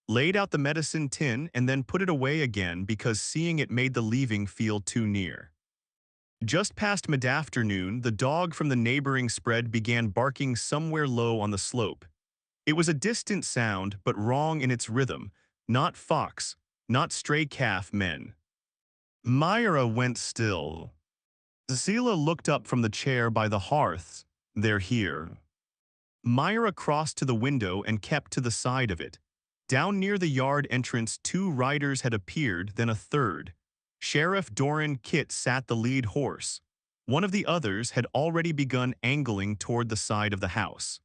laid out the medicine tin and then put it away again because seeing it made the leaving feel too near. Just past mid-afternoon, the dog from the neighboring spread began barking somewhere low on the slope. It was a distant sound, but wrong in its rhythm. Not fox, not stray calf men. Myra went still. Cecilia looked up from the chair by the hearth. They're here. Myra crossed to the window and kept to the side of it. Down near the yard entrance, two riders had appeared, then a third. Sheriff Doran Kit sat the lead horse. One of the others had already begun angling toward the side of the house.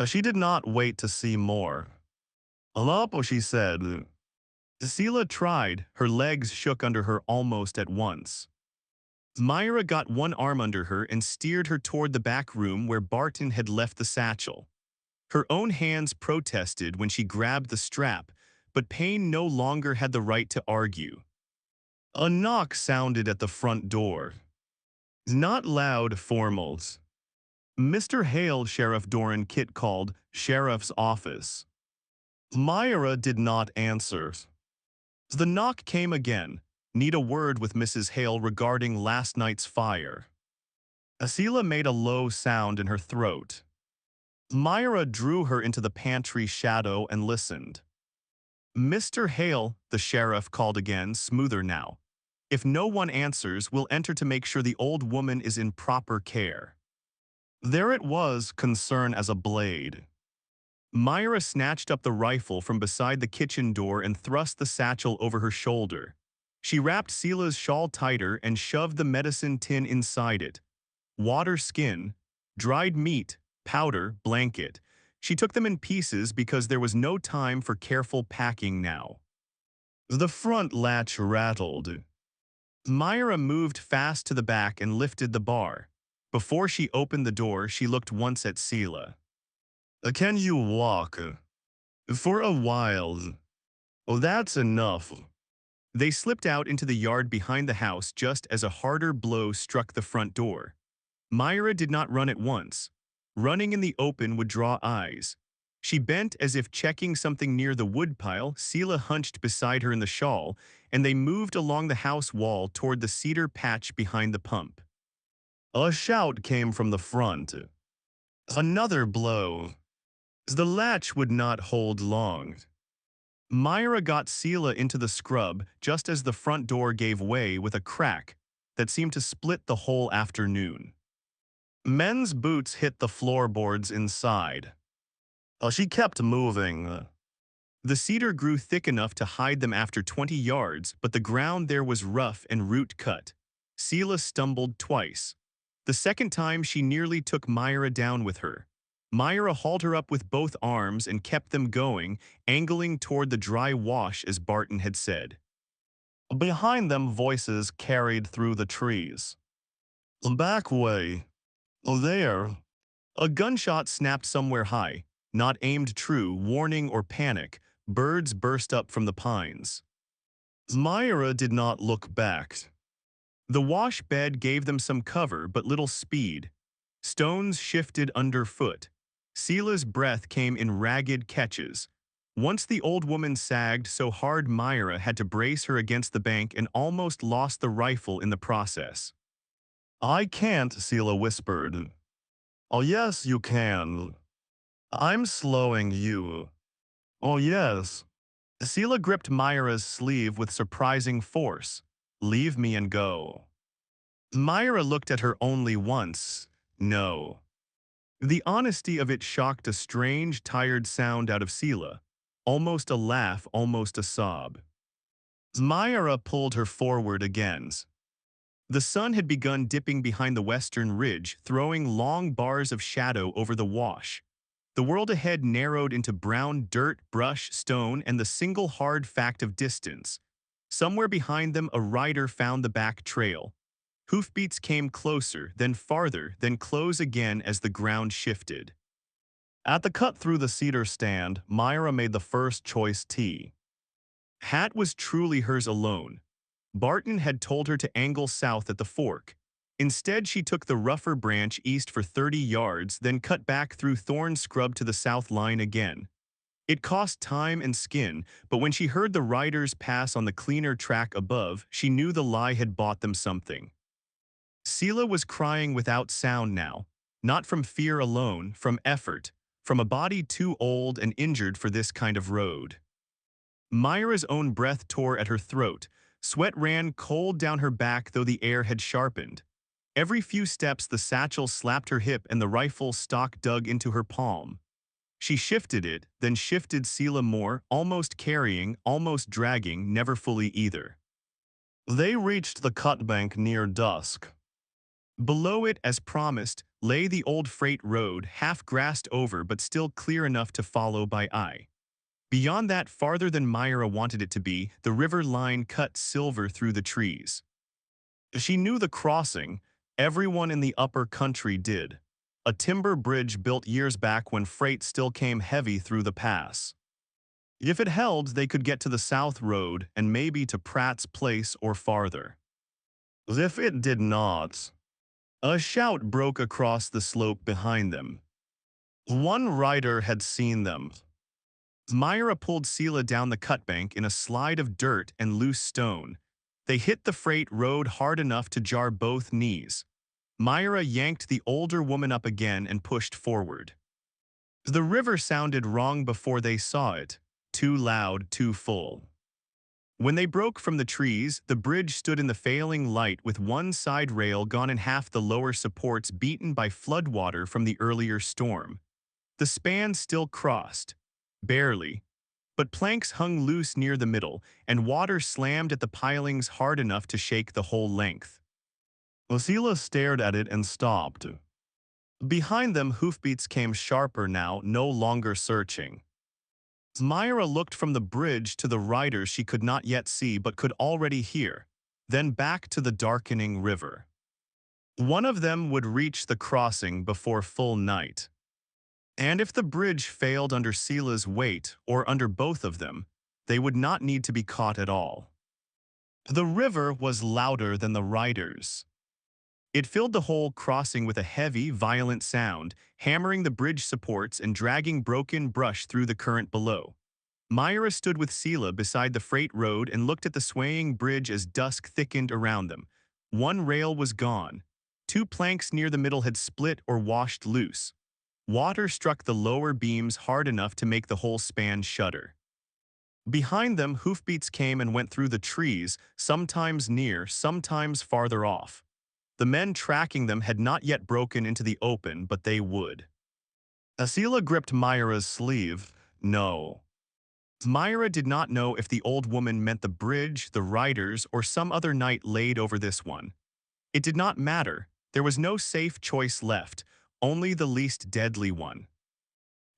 She did not wait to see more. Alapo, she said. Cecilia tried, her legs shook under her almost at once. Myra got one arm under her and steered her toward the back room where Barton had left the satchel. Her own hands protested when she grabbed the strap, but Payne no longer had the right to argue. A knock sounded at the front door. Not loud, formal. Mr. Hale, Sheriff Doran Kit called, Sheriff's office. Myra did not answer. The knock came again. Need a word with Mrs. Hale regarding last night's fire. Asila made a low sound in her throat. Myra drew her into the pantry shadow and listened. Mr. Hale, the sheriff called again, smoother now. If no one answers, we'll enter to make sure the old woman is in proper care. There it was, concern as a blade. Myra snatched up the rifle from beside the kitchen door and thrust the satchel over her shoulder. She wrapped Sela's shawl tighter and shoved the medicine tin inside it. Water skin, dried meat, powder, blanket. She took them in pieces because there was no time for careful packing now. The front latch rattled. Myra moved fast to the back and lifted the bar. Before she opened the door, she looked once at Sela. Can you walk? For a while. Oh, that's enough. They slipped out into the yard behind the house just as a harder blow struck the front door. Myra did not run at once. Running in the open would draw eyes. She bent as if checking something near the woodpile. Sela hunched beside her in the shawl, and they moved along the house wall toward the cedar patch behind the pump. A shout came from the front. Another blow. The latch would not hold long. Myra got Sela into the scrub just as the front door gave way with a crack that seemed to split the whole afternoon. Men's boots hit the floorboards inside. She kept moving. The cedar grew thick enough to hide them after 20 yards, but the ground there was rough and root-cut. Sela stumbled twice. The second time she nearly took Myra down with her. Myra hauled her up with both arms and kept them going, angling toward the dry wash as Barton had said. Behind them, voices carried through the trees. Back way. There. A gunshot snapped somewhere high, not aimed true, warning or panic. Birds burst up from the pines. Myra did not look back. The wash bed gave them some cover but little speed. Stones shifted underfoot. Sela's breath came in ragged catches. Once the old woman sagged so hard Myra had to brace her against the bank and almost lost the rifle in the process. I can't, Sela whispered. Oh yes, you can. I'm slowing you. Oh yes. Sela gripped Myra's sleeve with surprising force. Leave me and go. Myra looked at her only once. No. The honesty of it shocked a strange, tired sound out of Sela. Almost a laugh, almost a sob. Myra pulled her forward again. The sun had begun dipping behind the western ridge, throwing long bars of shadow over the wash. The world ahead narrowed into brown dirt, brush, stone, and the single hard fact of distance. Somewhere behind them, a rider found the back trail. Hoofbeats came closer, then farther, then close again as the ground shifted. At the cut through the cedar stand, Myra made the first choice tea. Hat was truly hers alone. Barton had told her to angle south at the fork. Instead, she took the rougher branch east for 30 yards, then cut back through thorn scrub to the south line again. It cost time and skin, but when she heard the riders pass on the cleaner track above, she knew the lie had bought them something. Sela was crying without sound now, not from fear alone, from effort, from a body too old and injured for this kind of road. Myra's own breath tore at her throat. Sweat ran cold down her back though the air had sharpened. Every few steps the satchel slapped her hip and the rifle stock dug into her palm. She shifted it, then shifted Sela more, almost carrying, almost dragging, never fully either. They reached the cut bank near dusk. Below it, as promised, lay the old freight road, half grassed over but still clear enough to follow by eye. Beyond that, farther than Myra wanted it to be, the river line cut silver through the trees. She knew the crossing. Everyone in the upper country did. A timber bridge built years back when freight still came heavy through the pass. If it held, they could get to the South Road and maybe to Pratt's Place or farther. If it did not, a shout broke across the slope behind them. One rider had seen them. Myra pulled Sela down the cutbank in a slide of dirt and loose stone. They hit the freight road hard enough to jar both knees. Myra yanked the older woman up again and pushed forward. The river sounded wrong before they saw it. Too loud, too full. When they broke from the trees, the bridge stood in the failing light with one side rail gone and half the lower supports beaten by floodwater from the earlier storm. The span still crossed. Barely. But planks hung loose near the middle, and water slammed at the pilings hard enough to shake the whole length. Sela stared at it and stopped. Behind them, hoofbeats came sharper now, no longer searching. Myra looked from the bridge to the riders she could not yet see but could already hear, then back to the darkening river. One of them would reach the crossing before full night. And if the bridge failed under Sela's weight, or under both of them, they would not need to be caught at all. The river was louder than the riders. It filled the whole crossing with a heavy, violent sound, hammering the bridge supports and dragging broken brush through the current below. Myra stood with Sela beside the freight road and looked at the swaying bridge as dusk thickened around them. One rail was gone. Two planks near the middle had split or washed loose. Water struck the lower beams hard enough to make the whole span shudder. Behind them, hoofbeats came and went through the trees, sometimes near, sometimes farther off. The men tracking them had not yet broken into the open, but they would. Sela gripped Myra's sleeve. No. Myra did not know if the old woman meant the bridge, the riders, or some other night laid over this one. It did not matter. There was no safe choice left, only the least deadly one.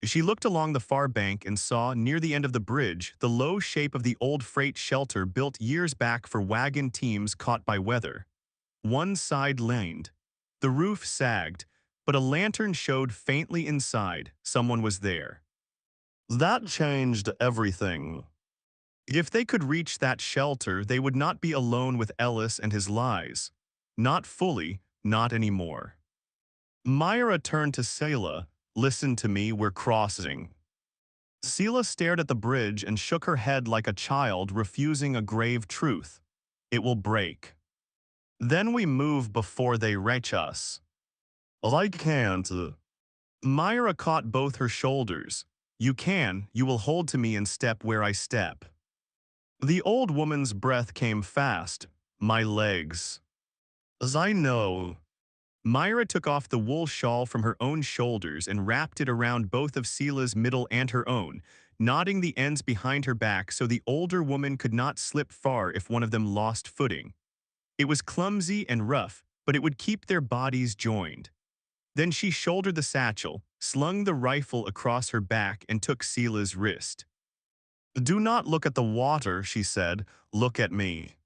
She looked along the far bank and saw, near the end of the bridge, the low shape of the old freight shelter built years back for wagon teams caught by weather. One side leaned. The roof sagged, but a lantern showed faintly inside. Someone was there. That changed everything. If they could reach that shelter, they would not be alone with Ellis and his lies. Not fully, not anymore. Myra turned to Sela. Listen to me, we're crossing. Sela stared at the bridge and shook her head like a child refusing a grave truth. It will break. Then we move before they reach us. I can't. Myra caught both her shoulders. You can, you will hold to me and step where I step. The old woman's breath came fast. My legs. As I know. Myra took off the wool shawl from her own shoulders and wrapped it around both of Sela's middle and her own, knotting the ends behind her back so the older woman could not slip far if one of them lost footing. It was clumsy and rough, but it would keep their bodies joined. Then she shouldered the satchel, slung the rifle across her back, and took Sela's wrist. Do not look at the water, she said. Look at me.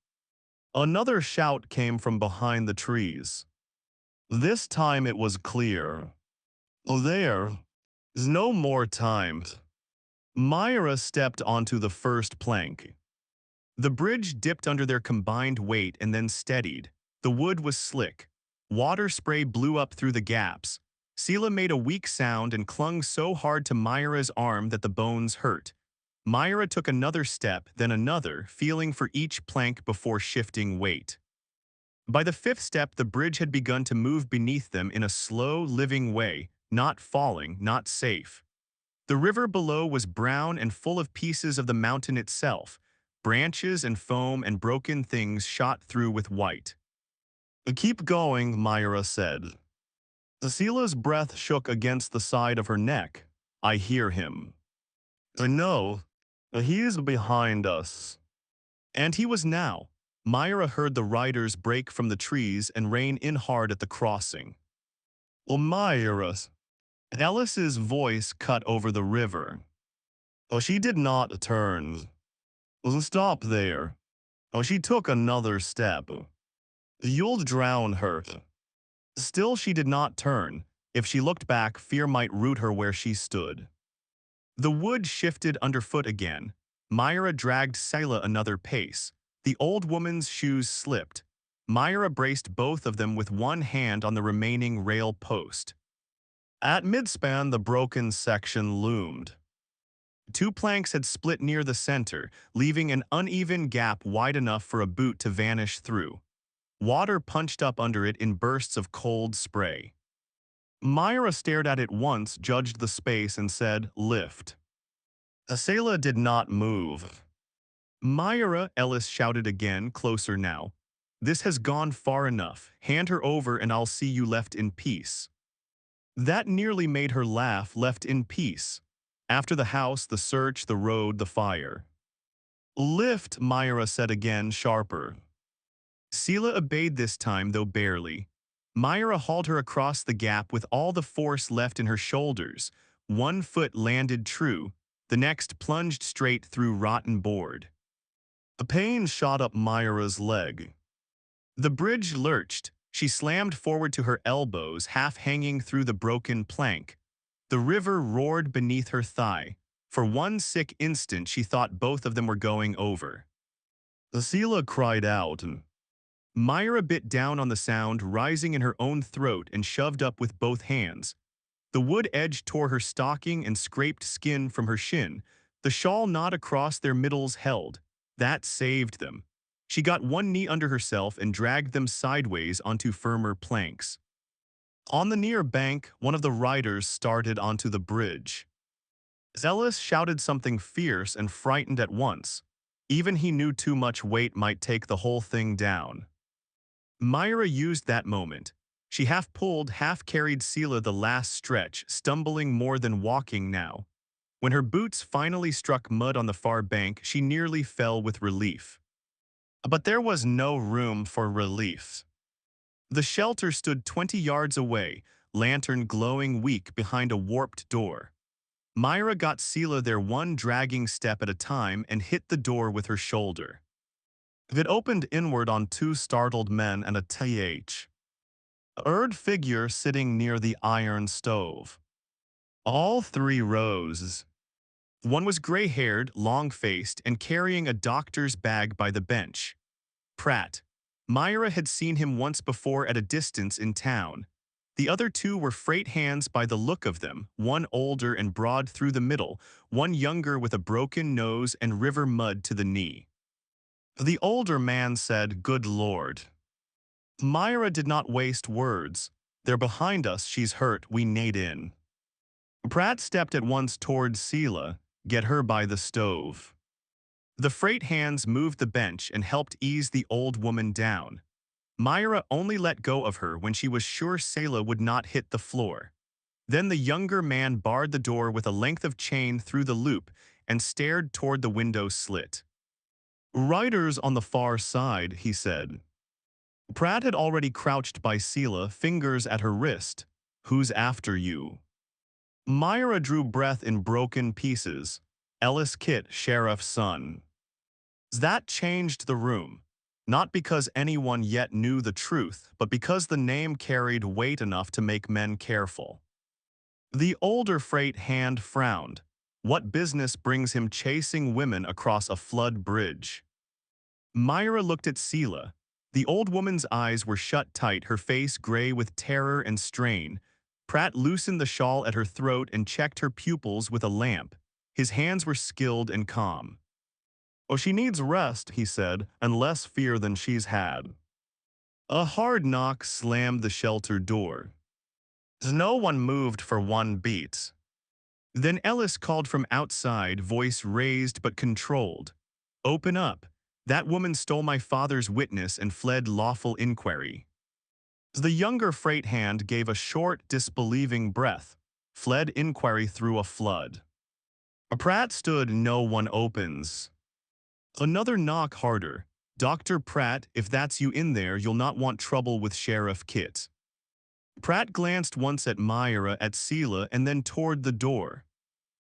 Another shout came from behind the trees. This time it was clear. There is no more time. Myra stepped onto the first plank. The bridge dipped under their combined weight and then steadied. The wood was slick. Water spray blew up through the gaps. Sela made a weak sound and clung so hard to Myra's arm that the bones hurt. Myra took another step, then another, feeling for each plank before shifting weight. By the fifth step, the bridge had begun to move beneath them in a slow, living way, not falling, not safe. The river below was brown and full of pieces of the mountain itself. Branches and foam and broken things shot through with white. Keep going, Myra said. Sela's breath shook against the side of her neck. I hear him. I know. He is behind us. And he was now. Myra heard the riders break from the trees and rein in hard at the crossing. Oh, Myra. Alice's voice cut over the river. Oh, she did not turn. Stop there. Oh, she took another step. You'll drown her. Still she did not turn. If she looked back, fear might root her where she stood. The wood shifted underfoot again. Myra dragged Sela another pace. The old woman's shoes slipped. Myra braced both of them with one hand on the remaining rail post. At midspan, the broken section loomed. Two planks had split near the center, leaving an uneven gap wide enough for a boot to vanish through. Water punched up under it in bursts of cold spray. Myra stared at it once, judged the space, and said, lift. Sela did not move. Myra, Ellis shouted again, closer now. This has gone far enough. Hand her over and I'll see you left in peace. That nearly made her laugh, left in peace. After the house, the search, the road, the fire. Lift, Myra said again, sharper. Sela obeyed this time, though barely. Myra hauled her across the gap with all the force left in her shoulders. One foot landed true, the next plunged straight through rotten board. A pain shot up Myra's leg. The bridge lurched. She slammed forward to her elbows, half hanging through the broken plank. The river roared beneath her thigh. For one sick instant, she thought both of them were going over. Sela cried out. Myra bit down on the sound rising in her own throat and shoved up with both hands. The wood edge tore her stocking and scraped skin from her shin. The shawl knot across their middles held. That saved them. She got one knee under herself and dragged them sideways onto firmer planks. On the near bank, one of the riders started onto the bridge. Ellis shouted something fierce and frightened at once. Even he knew too much weight might take the whole thing down. Myra used that moment. She half pulled, half carried Sela the last stretch, stumbling more than walking now. When her boots finally struck mud on the far bank, she nearly fell with relief. But there was no room for relief. The shelter stood 20 yards away, lantern glowing weak behind a warped door. Myra got Sela there one dragging step at a time and hit the door with her shoulder. It opened inward on two startled men and a third figure sitting near the iron stove. All three rose. One was gray-haired, long-faced, and carrying a doctor's bag by the bench. Pratt. Myra had seen him once before at a distance in town. The other two were freight hands by the look of them, one older and broad through the middle, one younger with a broken nose and river mud to the knee. The older man said, "Good Lord." Myra did not waste words. "They're behind us, she's hurt, we nade in." Pratt stepped at once towards Sela, "Get her by the stove." The freight hands moved the bench and helped ease the old woman down. Myra only let go of her when she was sure Sela would not hit the floor. Then the younger man barred the door with a length of chain through the loop and stared toward the window slit. "Riders on the far side," he said. Pratt had already crouched by Sela, fingers at her wrist. "Who's after you?" Myra drew breath in broken pieces. "Ellis Kit, sheriff's son." That changed the room. Not because anyone yet knew the truth, but because the name carried weight enough to make men careful. The older freight hand frowned. What business brings him chasing women across a flood bridge? Myra looked at Sela. The old woman's eyes were shut tight, her face gray with terror and strain. Pratt loosened the shawl at her throat and checked her pupils with a lamp. His hands were skilled and calm. "Oh, she needs rest," he said, "and less fear than she's had." A hard knock slammed the shelter door. No one moved for one beat. Then Ellis called from outside, voice raised but controlled. "Open up. That woman stole my father's witness and fled lawful inquiry." The younger freight hand gave a short, disbelieving breath. "Fled inquiry through a flood." Pratt stood, "No one opens." Another knock harder. "Dr. Pratt, if that's you in there, you'll not want trouble with Sheriff Kit." Pratt glanced once at Myra, at Sela, and then toward the door.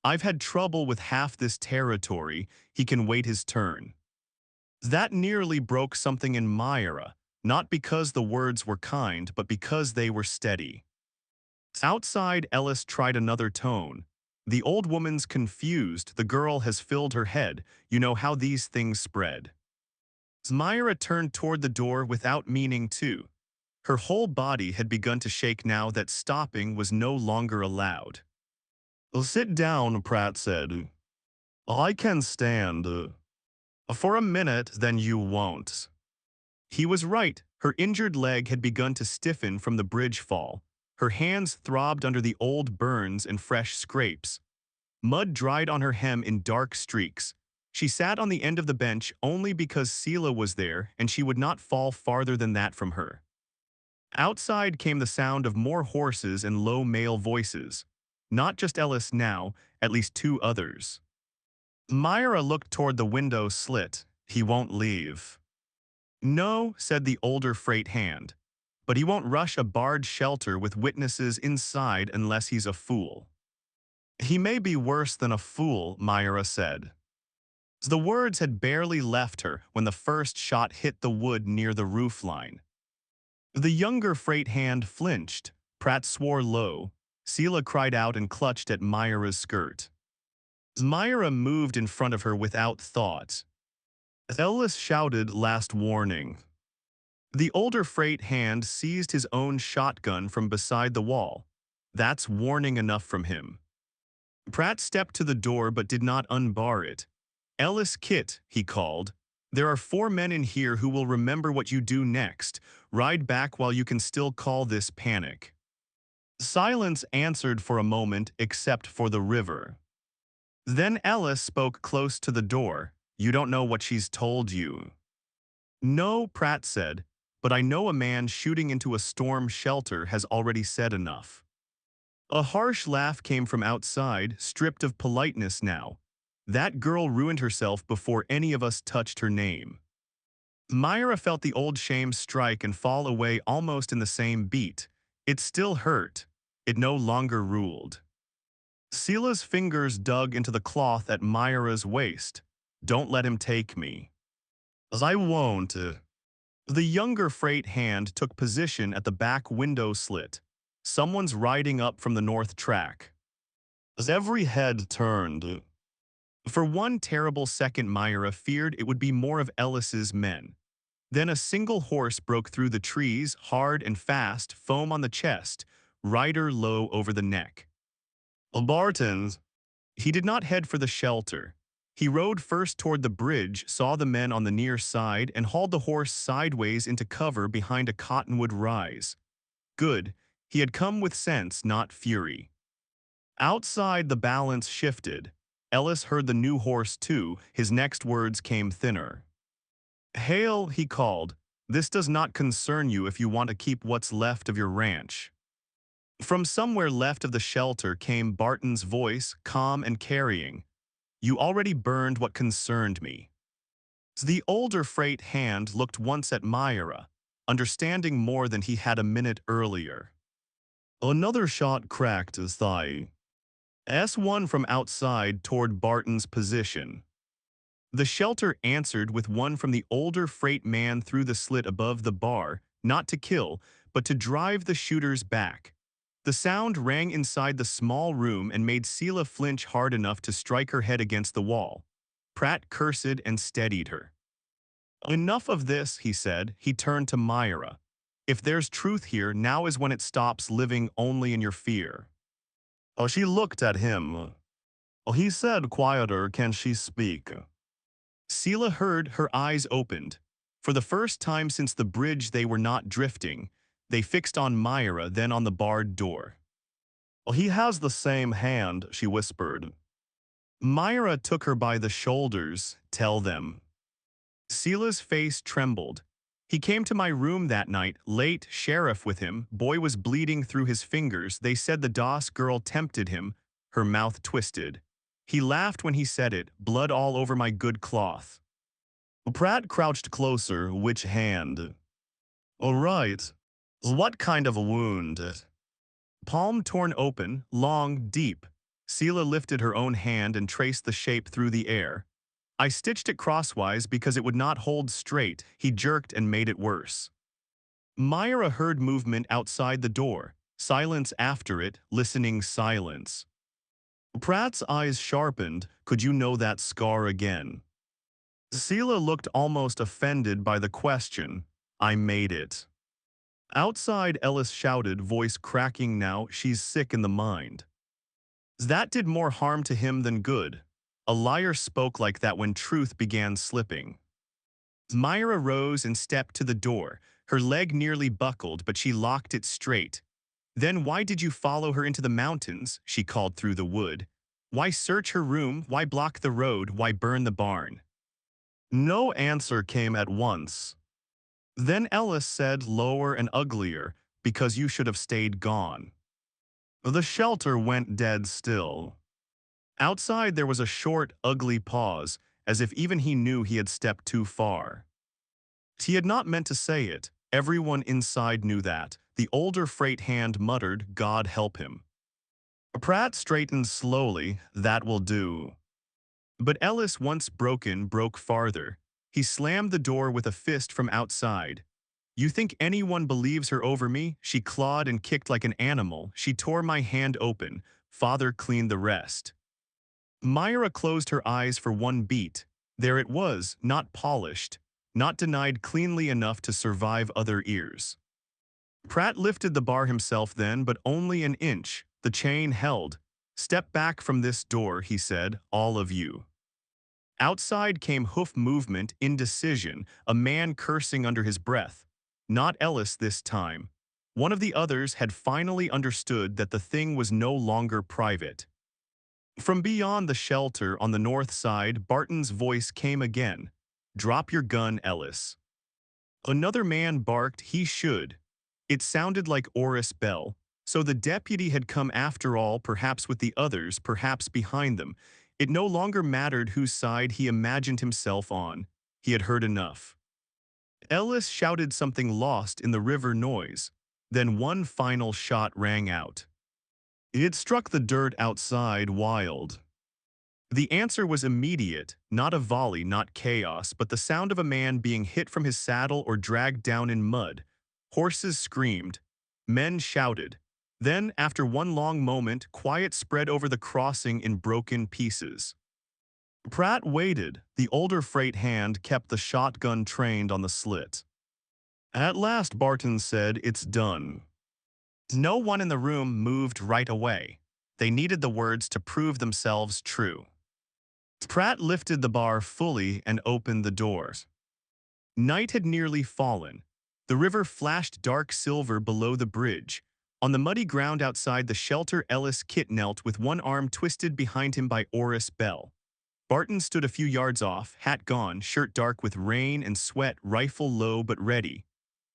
"I've had trouble with half this territory. He can wait his turn." That nearly broke something in Myra, not because the words were kind, but because they were steady. Outside, Ellis tried another tone. "The old woman's confused. The girl has filled her head. You know how these things spread." Myra turned toward the door without meaning to. Her whole body had begun to shake now that stopping was no longer allowed. "Sit down," Pratt said. "I can stand. For a minute, then you won't." He was right. Her injured leg had begun to stiffen from the bridge fall. Her hands throbbed under the old burns and fresh scrapes. Mud dried on her hem in dark streaks. She sat on the end of the bench only because Sela was there, and she would not fall farther than that from her. Outside came the sound of more horses and low male voices. Not just Ellis now, at least two others. Myra looked toward the window slit. "He won't leave." "No," said the older freight hand. "But he won't rush a barred shelter with witnesses inside unless he's a fool." "He may be worse than a fool," Myra said. The words had barely left her when the first shot hit the wood near the roofline. The younger freight hand flinched. Pratt swore low. Sela cried out and clutched at Myra's skirt. Myra moved in front of her without thought. Ellis shouted, "Last warning." The older freight hand seized his own shotgun from beside the wall. "That's warning enough from him." Pratt stepped to the door but did not unbar it. "Ellis Kit," he called. "There are 4 men in here who will remember what you do next. Ride back while you can still call this panic." Silence answered for a moment except for the river. Then Ellis spoke close to the door. "You don't know what she's told you." "No," Pratt said, "but I know a man shooting into a storm shelter has already said enough." A harsh laugh came from outside, stripped of politeness now. "That girl ruined herself before any of us touched her name." Myra felt the old shame strike and fall away almost in the same beat. It still hurt. It no longer ruled. Sela's fingers dug into the cloth at Myra's waist. "Don't let him take me." "I won't." The younger freight hand took position at the back window slit. "Someone's riding up from the north track." As every head turned. For one terrible second Myra feared it would be more of Ellis's men. Then a single horse broke through the trees, hard and fast, foam on the chest. rider low over the neck. Bartons. He did not head for the shelter. He rode first toward the bridge, saw the men on the near side, and hauled the horse sideways into cover behind a cottonwood rise. Good. He had come with sense, not fury. Outside, the balance shifted. Ellis heard the new horse too. His next words came thinner. "Hail," he called. "This does not concern you if you want to keep what's left of your ranch." From somewhere left of the shelter came Barton's voice, calm and carrying. "You already burned what concerned me." The older freight hand looked once at Myra, understanding more than he had a minute earlier. Another shot cracked his thigh. S1 from outside toward Barton's position. The shelter answered with one from the older freight man through the slit above the bar, not to kill, but to drive the shooters back. The sound rang inside the small room and made Seela flinch hard enough to strike her head against the wall. Pratt cursed and steadied her. "Enough of this," he said. He turned to Myra. "If there's truth here, now is when it stops living only in your fear." Oh, she looked at him. Oh, he said quieter, "Can she speak?" Seela heard, her eyes opened. For the first time since the bridge they were not drifting. They fixed on Myra, then on the barred door. "Oh, he has the same hand," she whispered. Myra took her by the shoulders. "Tell them." Seela's face trembled. "He came to my room that night, late, sheriff with him. Boy was bleeding through his fingers. They said the Doss girl tempted him." Her mouth twisted. "He laughed when he said it, blood all over my good cloth." Pratt crouched closer. "Which hand?" "All right. What kind of a wound?" "Palm torn open, long, deep." Seela lifted her own hand and traced the shape through the air. "I stitched it crosswise because it would not hold straight." He jerked and made it worse. Myra heard movement outside the door. Silence after it, listening silence. Pratt's eyes sharpened. "Could you know that scar again?" Seela looked almost offended by the question. "I made it." Outside, Ellis shouted, voice cracking now, "She's sick in the mind." That did more harm to him than good. A liar spoke like that when truth began slipping. Myra rose and stepped to the door. Her leg nearly buckled, but she locked it straight. "Then why did you follow her into the mountains?" she called through the wood. "Why search her room? Why block the road? Why burn the barn?" No answer came at once. Then Ellis said, lower and uglier, "Because you should have stayed gone." The shelter went dead still. Outside there was a short, ugly pause, as if even he knew he had stepped too far. He had not meant to say it. Everyone inside knew that. The older freight hand muttered, "God help him." Pratt straightened slowly. "That will do." But Ellis, once broken, broke farther. He slammed the door with a fist from outside. "You think anyone believes her over me?" She clawed and kicked like an animal. She tore my hand open. Father cleaned the rest. Myra closed her eyes for one beat. There it was, not polished, not denied cleanly enough to survive other ears. Pratt lifted the bar himself then, but only an inch. The chain held. "Step back from this door," he said, "all of you." Outside came hoof movement, indecision, a man cursing under his breath. Not Ellis this time. One of the others had finally understood that the thing was no longer private. From beyond the shelter on the north side, Barton's voice came again. "Drop your gun, Ellis." Another man barked he should. It sounded like Oris Bell. So the deputy had come after all, perhaps with the others, perhaps behind them. It no longer mattered whose side he imagined himself on. He had heard enough. Ellis shouted something lost in the river noise. Then one final shot rang out. It struck the dirt outside wild. The answer was immediate, not a volley, not chaos, but the sound of a man being hit from his saddle or dragged down in mud. Horses screamed. Men shouted. Then, after one long moment, quiet spread over the crossing in broken pieces. Pratt waited. The older freight hand kept the shotgun trained on the slit. At last Barton said, "It's done." No one in the room moved right away. They needed the words to prove themselves true. Pratt lifted the bar fully and opened the doors. Night had nearly fallen. The river flashed dark silver below the bridge. On the muddy ground outside the shelter, Ellis Kit knelt with one arm twisted behind him by Oris Bell. Barton stood a few yards off, hat gone, shirt dark with rain and sweat, rifle low but ready.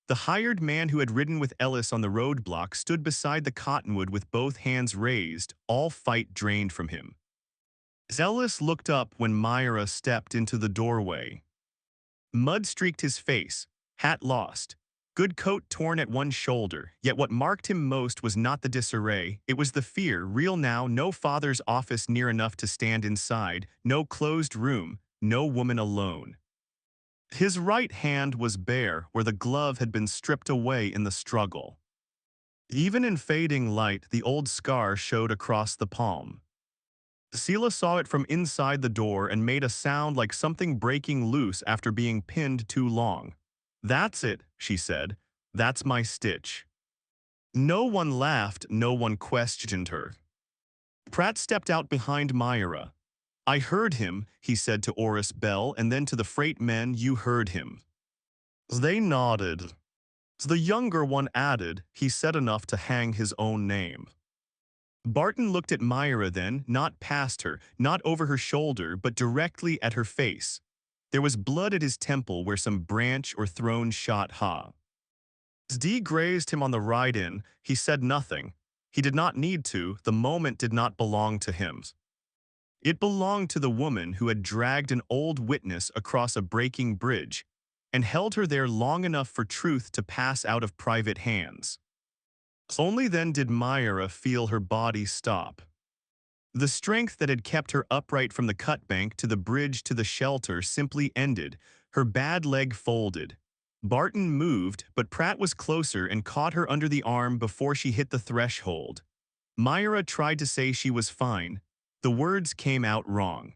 The hired man who had ridden with Ellis on the roadblock stood beside the cottonwood with both hands raised, all fight drained from him. Ellis looked up when Mira stepped into the doorway. Mud streaked his face, hat lost, good coat torn at one shoulder, yet what marked him most was not the disarray, it was the fear, real now, no father's office near enough to stand inside, no closed room, no woman alone. His right hand was bare where the glove had been stripped away in the struggle. Even in fading light, the old scar showed across the palm. Sela saw it from inside the door and made a sound like something breaking loose after being pinned too long. "That's it," she said. "That's my stitch." No one laughed, no one questioned her. Pratt stepped out behind Myra. "I heard him," he said to Oris Bell, and then to the freight men, "You heard him." They nodded. The younger one added, "He said enough to hang his own name." Barton looked at Myra then, not past her, not over her shoulder, but directly at her face. There was blood at his temple where some branch or thrown shot Ha. D grazed him on the ride in. He said nothing. He did not need to. The moment did not belong to him. It belonged to the woman who had dragged an old witness across a breaking bridge and held her there long enough for truth to pass out of private hands. Only then did Myra feel her body stop. The strength that had kept her upright from the cut bank to the bridge to the shelter simply ended. Her bad leg folded. Barton moved, but Pratt was closer and caught her under the arm before she hit the threshold. Myra tried to say she was fine. The words came out wrong.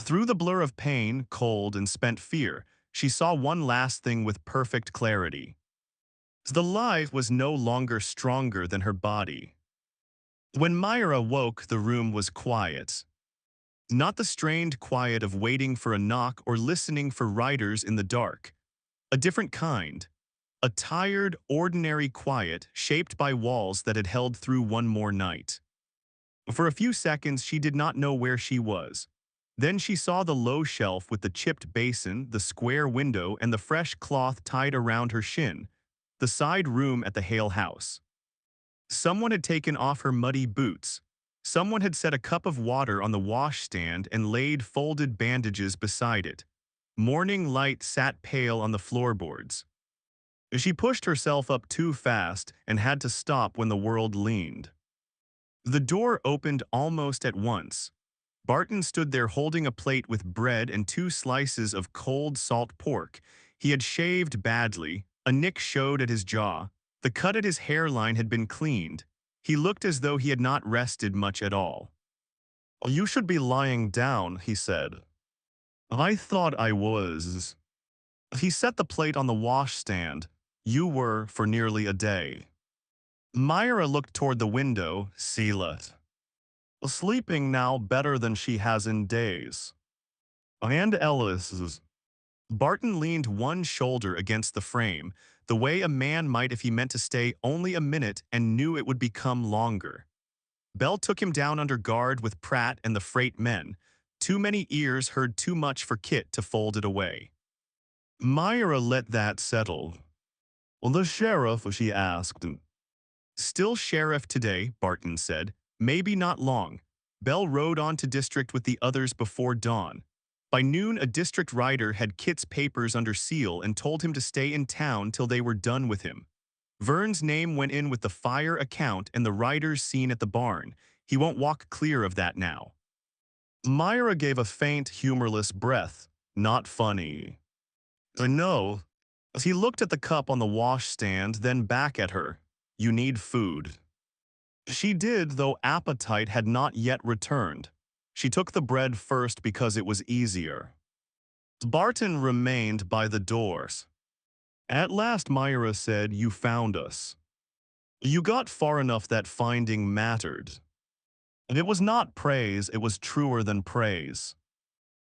Through the blur of pain, cold, and spent fear, she saw one last thing with perfect clarity. The lie was no longer stronger than her body. When Myra woke, the room was quiet. Not the strained quiet of waiting for a knock or listening for riders in the dark. A different kind. A tired, ordinary quiet shaped by walls that had held through one more night. For a few seconds, she did not know where she was. Then she saw the low shelf with the chipped basin, the square window, and the fresh cloth tied around her shin. The side room at the Hale house. Someone had taken off her muddy boots. Someone had set a cup of water on the washstand and laid folded bandages beside it. Morning light sat pale on the floorboards. She pushed herself up too fast and had to stop when the world leaned. The door opened almost at once. Barton stood there holding a plate with bread and 2 slices of cold salt pork. He had shaved badly. A nick showed at his jaw. The cut at his hairline had been cleaned. He looked as though he had not rested much at all. "You should be lying down," he said. "I thought I was." He set the plate on the washstand. "You were for nearly a day." Myra looked toward the window, Sela. "Sleeping now better than she has in days." "And Ellis." Barton leaned one shoulder against the frame, the way a man might if he meant to stay only a minute and knew it would become longer. Bell took him down under guard with Pratt and the freight men. Too many ears heard too much for Kit to fold it away. Myra let that settle. "Well, the sheriff," she asked. "Still sheriff today," Barton said. "Maybe not long." Bell rode on to district with the others before dawn. By noon, a district rider had Kit's papers under seal and told him to stay in town till they were done with him. Vern's name went in with the fire account and the riders seen at the barn. He won't walk clear of that now. Myra gave a faint, humorless breath. "Not funny." "I know." He looked at the cup on the washstand, then back at her. "You need food." She did, though appetite had not yet returned. She took the bread first because it was easier. Barton remained by the doors. At last Myra said, "You found us." You got far enough that finding mattered. It was not praise, it was truer than praise.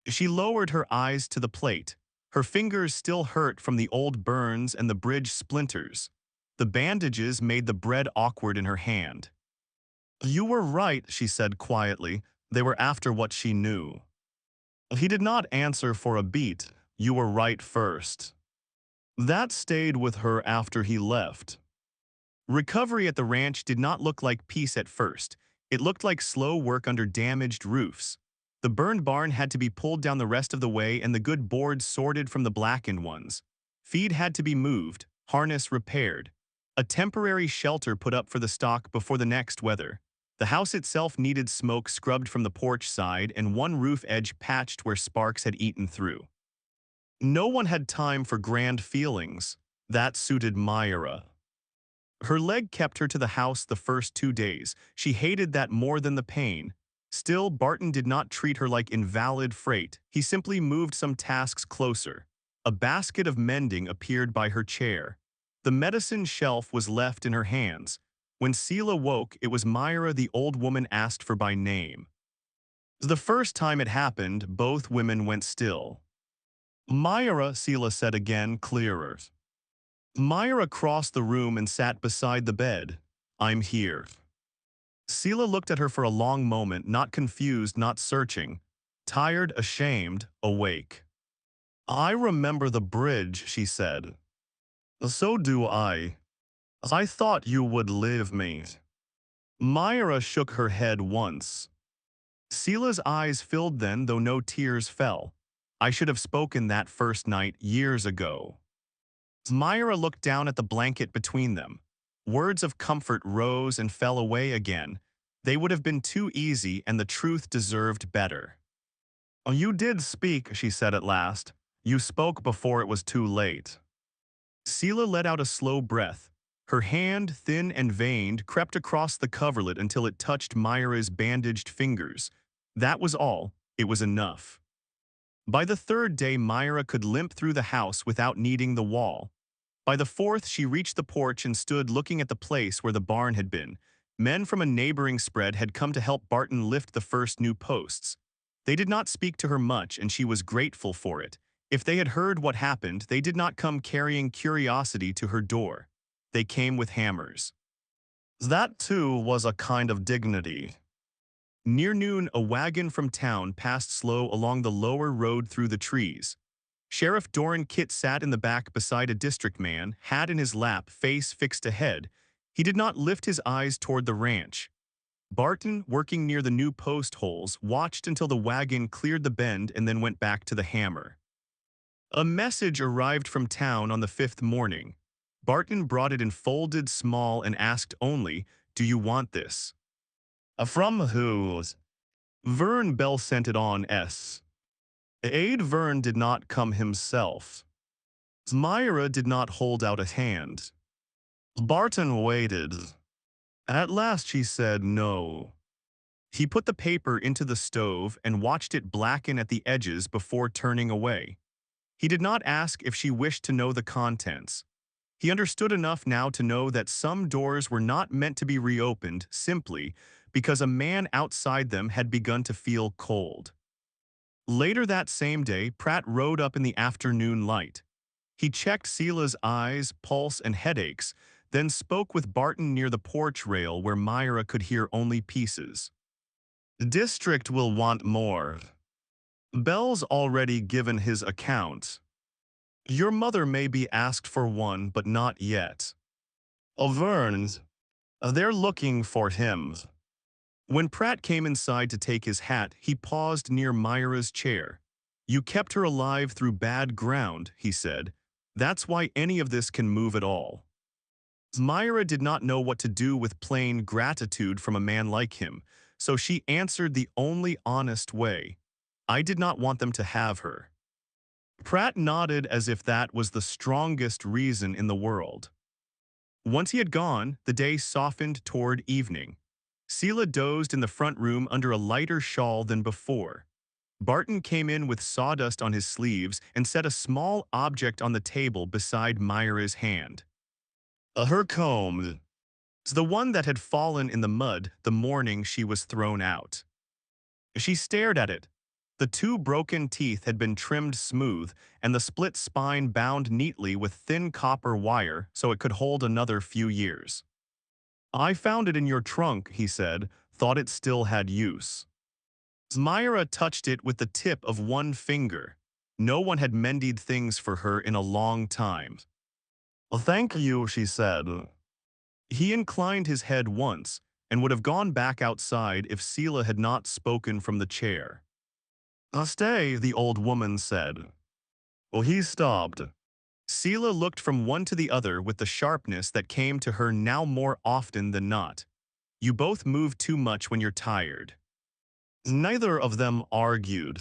She lowered her eyes to the plate. Her fingers still hurt from the old burns and the bridge splinters. The bandages made the bread awkward in her hand. You were right, she said quietly. They were after what she knew. He did not answer for a beat. You were right first. That stayed with her after he left. Recovery at the ranch did not look like peace at first. It looked like slow work under damaged roofs. The burned barn had to be pulled down the rest of the way and the good boards sorted from the blackened ones. Feed had to be moved, harness repaired. A temporary shelter put up for the stock before the next weather. The house itself needed smoke scrubbed from the porch side and one roof edge patched where sparks had eaten through. No one had time for grand feelings. That suited Myra. Her leg kept her to the house the first 2 days. She hated that more than the pain. Still, Barton did not treat her like invalid freight. He simply moved some tasks closer. A basket of mending appeared by her chair. The medicine shelf was left in her hands. When Seela woke, it was Myra the old woman asked for by name. The first time it happened, both women went still. Myra, Seela said again, clearer. Myra crossed the room and sat beside the bed. I'm here. Seela looked at her for a long moment, not confused, not searching. Tired, ashamed, awake. I remember the bridge, she said. So do I. I thought you would leave me. Myra shook her head once. Seela's eyes filled then, though no tears fell. I should have spoken that first night years ago. Myra looked down at the blanket between them. Words of comfort rose and fell away again. They would have been too easy, and the truth deserved better. "Oh, you did speak," she said at last. "You spoke before it was too late." Seela let out a slow breath. Her hand, thin and veined, crept across the coverlet until it touched Myra's bandaged fingers. That was all. It was enough. By the third day, Myra could limp through the house without needing the wall. By the fourth, she reached the porch and stood looking at the place where the barn had been. Men from a neighboring spread had come to help Barton lift the first new posts. They did not speak to her much, and she was grateful for it. If they had heard what happened, they did not come carrying curiosity to her door. They came with hammers. That, too, was a kind of dignity. Near noon, a wagon from town passed slow along the lower road through the trees. Sheriff Doran Kitt sat in the back beside a district man, hat in his lap, face fixed ahead. He did not lift his eyes toward the ranch. Barton, working near the new post holes, watched until the wagon cleared the bend and then went back to the hammer. A message arrived from town on the fifth morning. Barton brought it in folded small and asked only, "Do you want this?" From who? Vern Bell sent it on S. Aide Vern did not come himself. Myra did not hold out a hand. Barton waited. At last she said no. He put the paper into the stove and watched it blacken at the edges before turning away. He did not ask if she wished to know the contents. He understood enough now to know that some doors were not meant to be reopened simply because a man outside them had begun to feel cold. Later that same day, Pratt rode up in the afternoon light. He checked Seela's eyes, pulse, and headaches, then spoke with Barton near the porch rail where Myra could hear only pieces. "District will want more. Bell's already given his account. Your mother may be asked for one, but not yet. Vern's. They're looking for him." When Pratt came inside to take his hat, he paused near Myra's chair. "You kept her alive through bad ground," he said. "That's why any of this can move at all." Myra did not know what to do with plain gratitude from a man like him, so she answered the only honest way. "I did not want them to have her." Pratt nodded as if that was the strongest reason in the world. Once he had gone, the day softened toward evening. Seela dozed in the front room under a lighter shawl than before. Barton came in with sawdust on his sleeves and set a small object on the table beside Myra's hand. Her comb. The one that had fallen in the mud the morning she was thrown out. She stared at it. The two broken teeth had been trimmed smooth, and the split spine bound neatly with thin copper wire so it could hold another few years. I found it in your trunk, he said, thought it still had use. Mira touched it with the tip of one finger. No one had mended things for her in a long time. "Well, thank you," she said. He inclined his head once and would have gone back outside if Sela had not spoken from the chair. Stay," the old woman said. Well, he stopped. Sela looked from one to the other with the sharpness that came to her now more often than not. You both move too much when you're tired. Neither of them argued.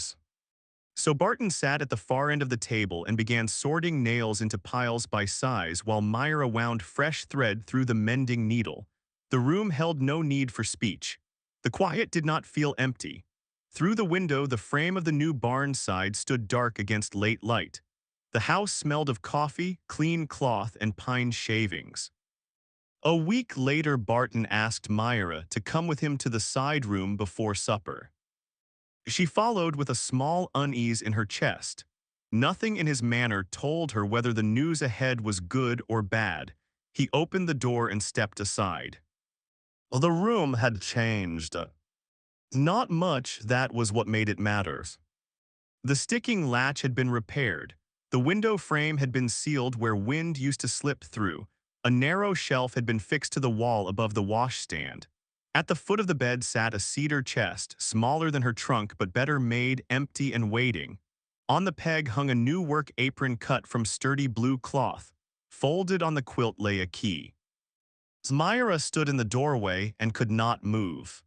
So Barton sat at the far end of the table and began sorting nails into piles by size while Myra wound fresh thread through the mending needle. The room held no need for speech. The quiet did not feel empty. Through the window, the frame of the new barn side stood dark against late light. The house smelled of coffee, clean cloth, and pine shavings. A week later, Barton asked Myra to come with him to the side room before supper. She followed with a small unease in her chest. Nothing in his manner told her whether the news ahead was good or bad. He opened the door and stepped aside. The room had changed. Not much, that was what made it matter. The sticking latch had been repaired. The window frame had been sealed where wind used to slip through. A narrow shelf had been fixed to the wall above the washstand. At the foot of the bed sat a cedar chest, smaller than her trunk but better made, empty and waiting. On the peg hung a new work apron cut from sturdy blue cloth. Folded on the quilt lay a key. Myra stood in the doorway and could not move.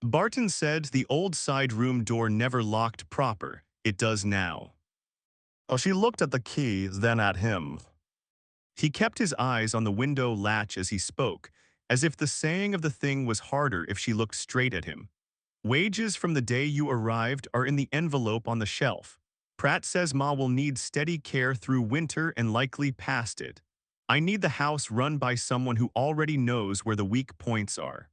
Barton said the old side room door never locked proper. It does now. She looked at the key, then at him. He kept his eyes on the window latch as he spoke, as if the saying of the thing was harder if she looked straight at him. Wages from the day you arrived are in the envelope on the shelf. Pratt says Ma will need steady care through winter and likely past it. I need the house run by someone who already knows where the weak points are.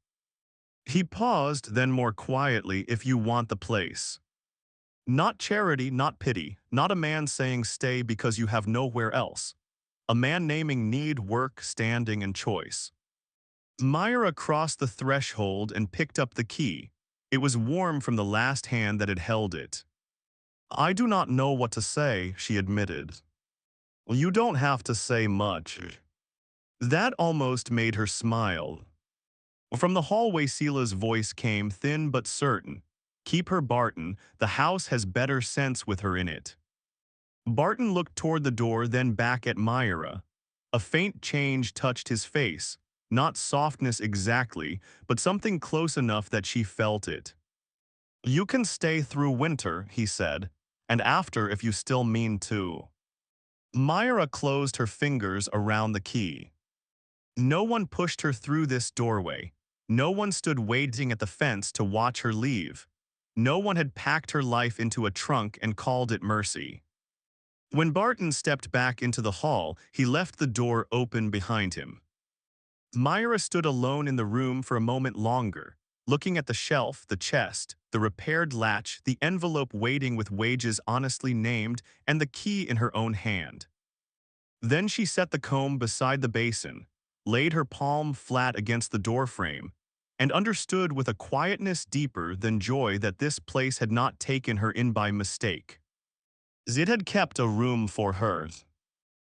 He paused, then more quietly, if you want the place. Not charity, not pity, not a man saying stay because you have nowhere else. A man naming need, work, standing, and choice. Myra crossed the threshold and picked up the key. It was warm from the last hand that had held it. I do not know what to say, she admitted. Well, you don't have to say much. That almost made her smile. From the hallway, Sela's voice came, thin but certain. Keep her, Barton. The house has better sense with her in it. Barton looked toward the door, then back at Myra. A faint change touched his face. Not softness exactly, but something close enough that she felt it. You can stay through winter, he said, and after if you still mean to. Myra closed her fingers around the key. No one pushed her through this doorway. No one stood waiting at the fence to watch her leave. No one had packed her life into a trunk and called it mercy. When Barton stepped back into the hall, he left the door open behind him. Myra stood alone in the room for a moment longer, looking at the shelf, the chest, the repaired latch, the envelope waiting with wages honestly named, and the key in her own hand. Then she set the comb beside the basin, laid her palm flat against the doorframe, and understood with a quietness deeper than joy that this place had not taken her in by mistake. It had kept a room for her.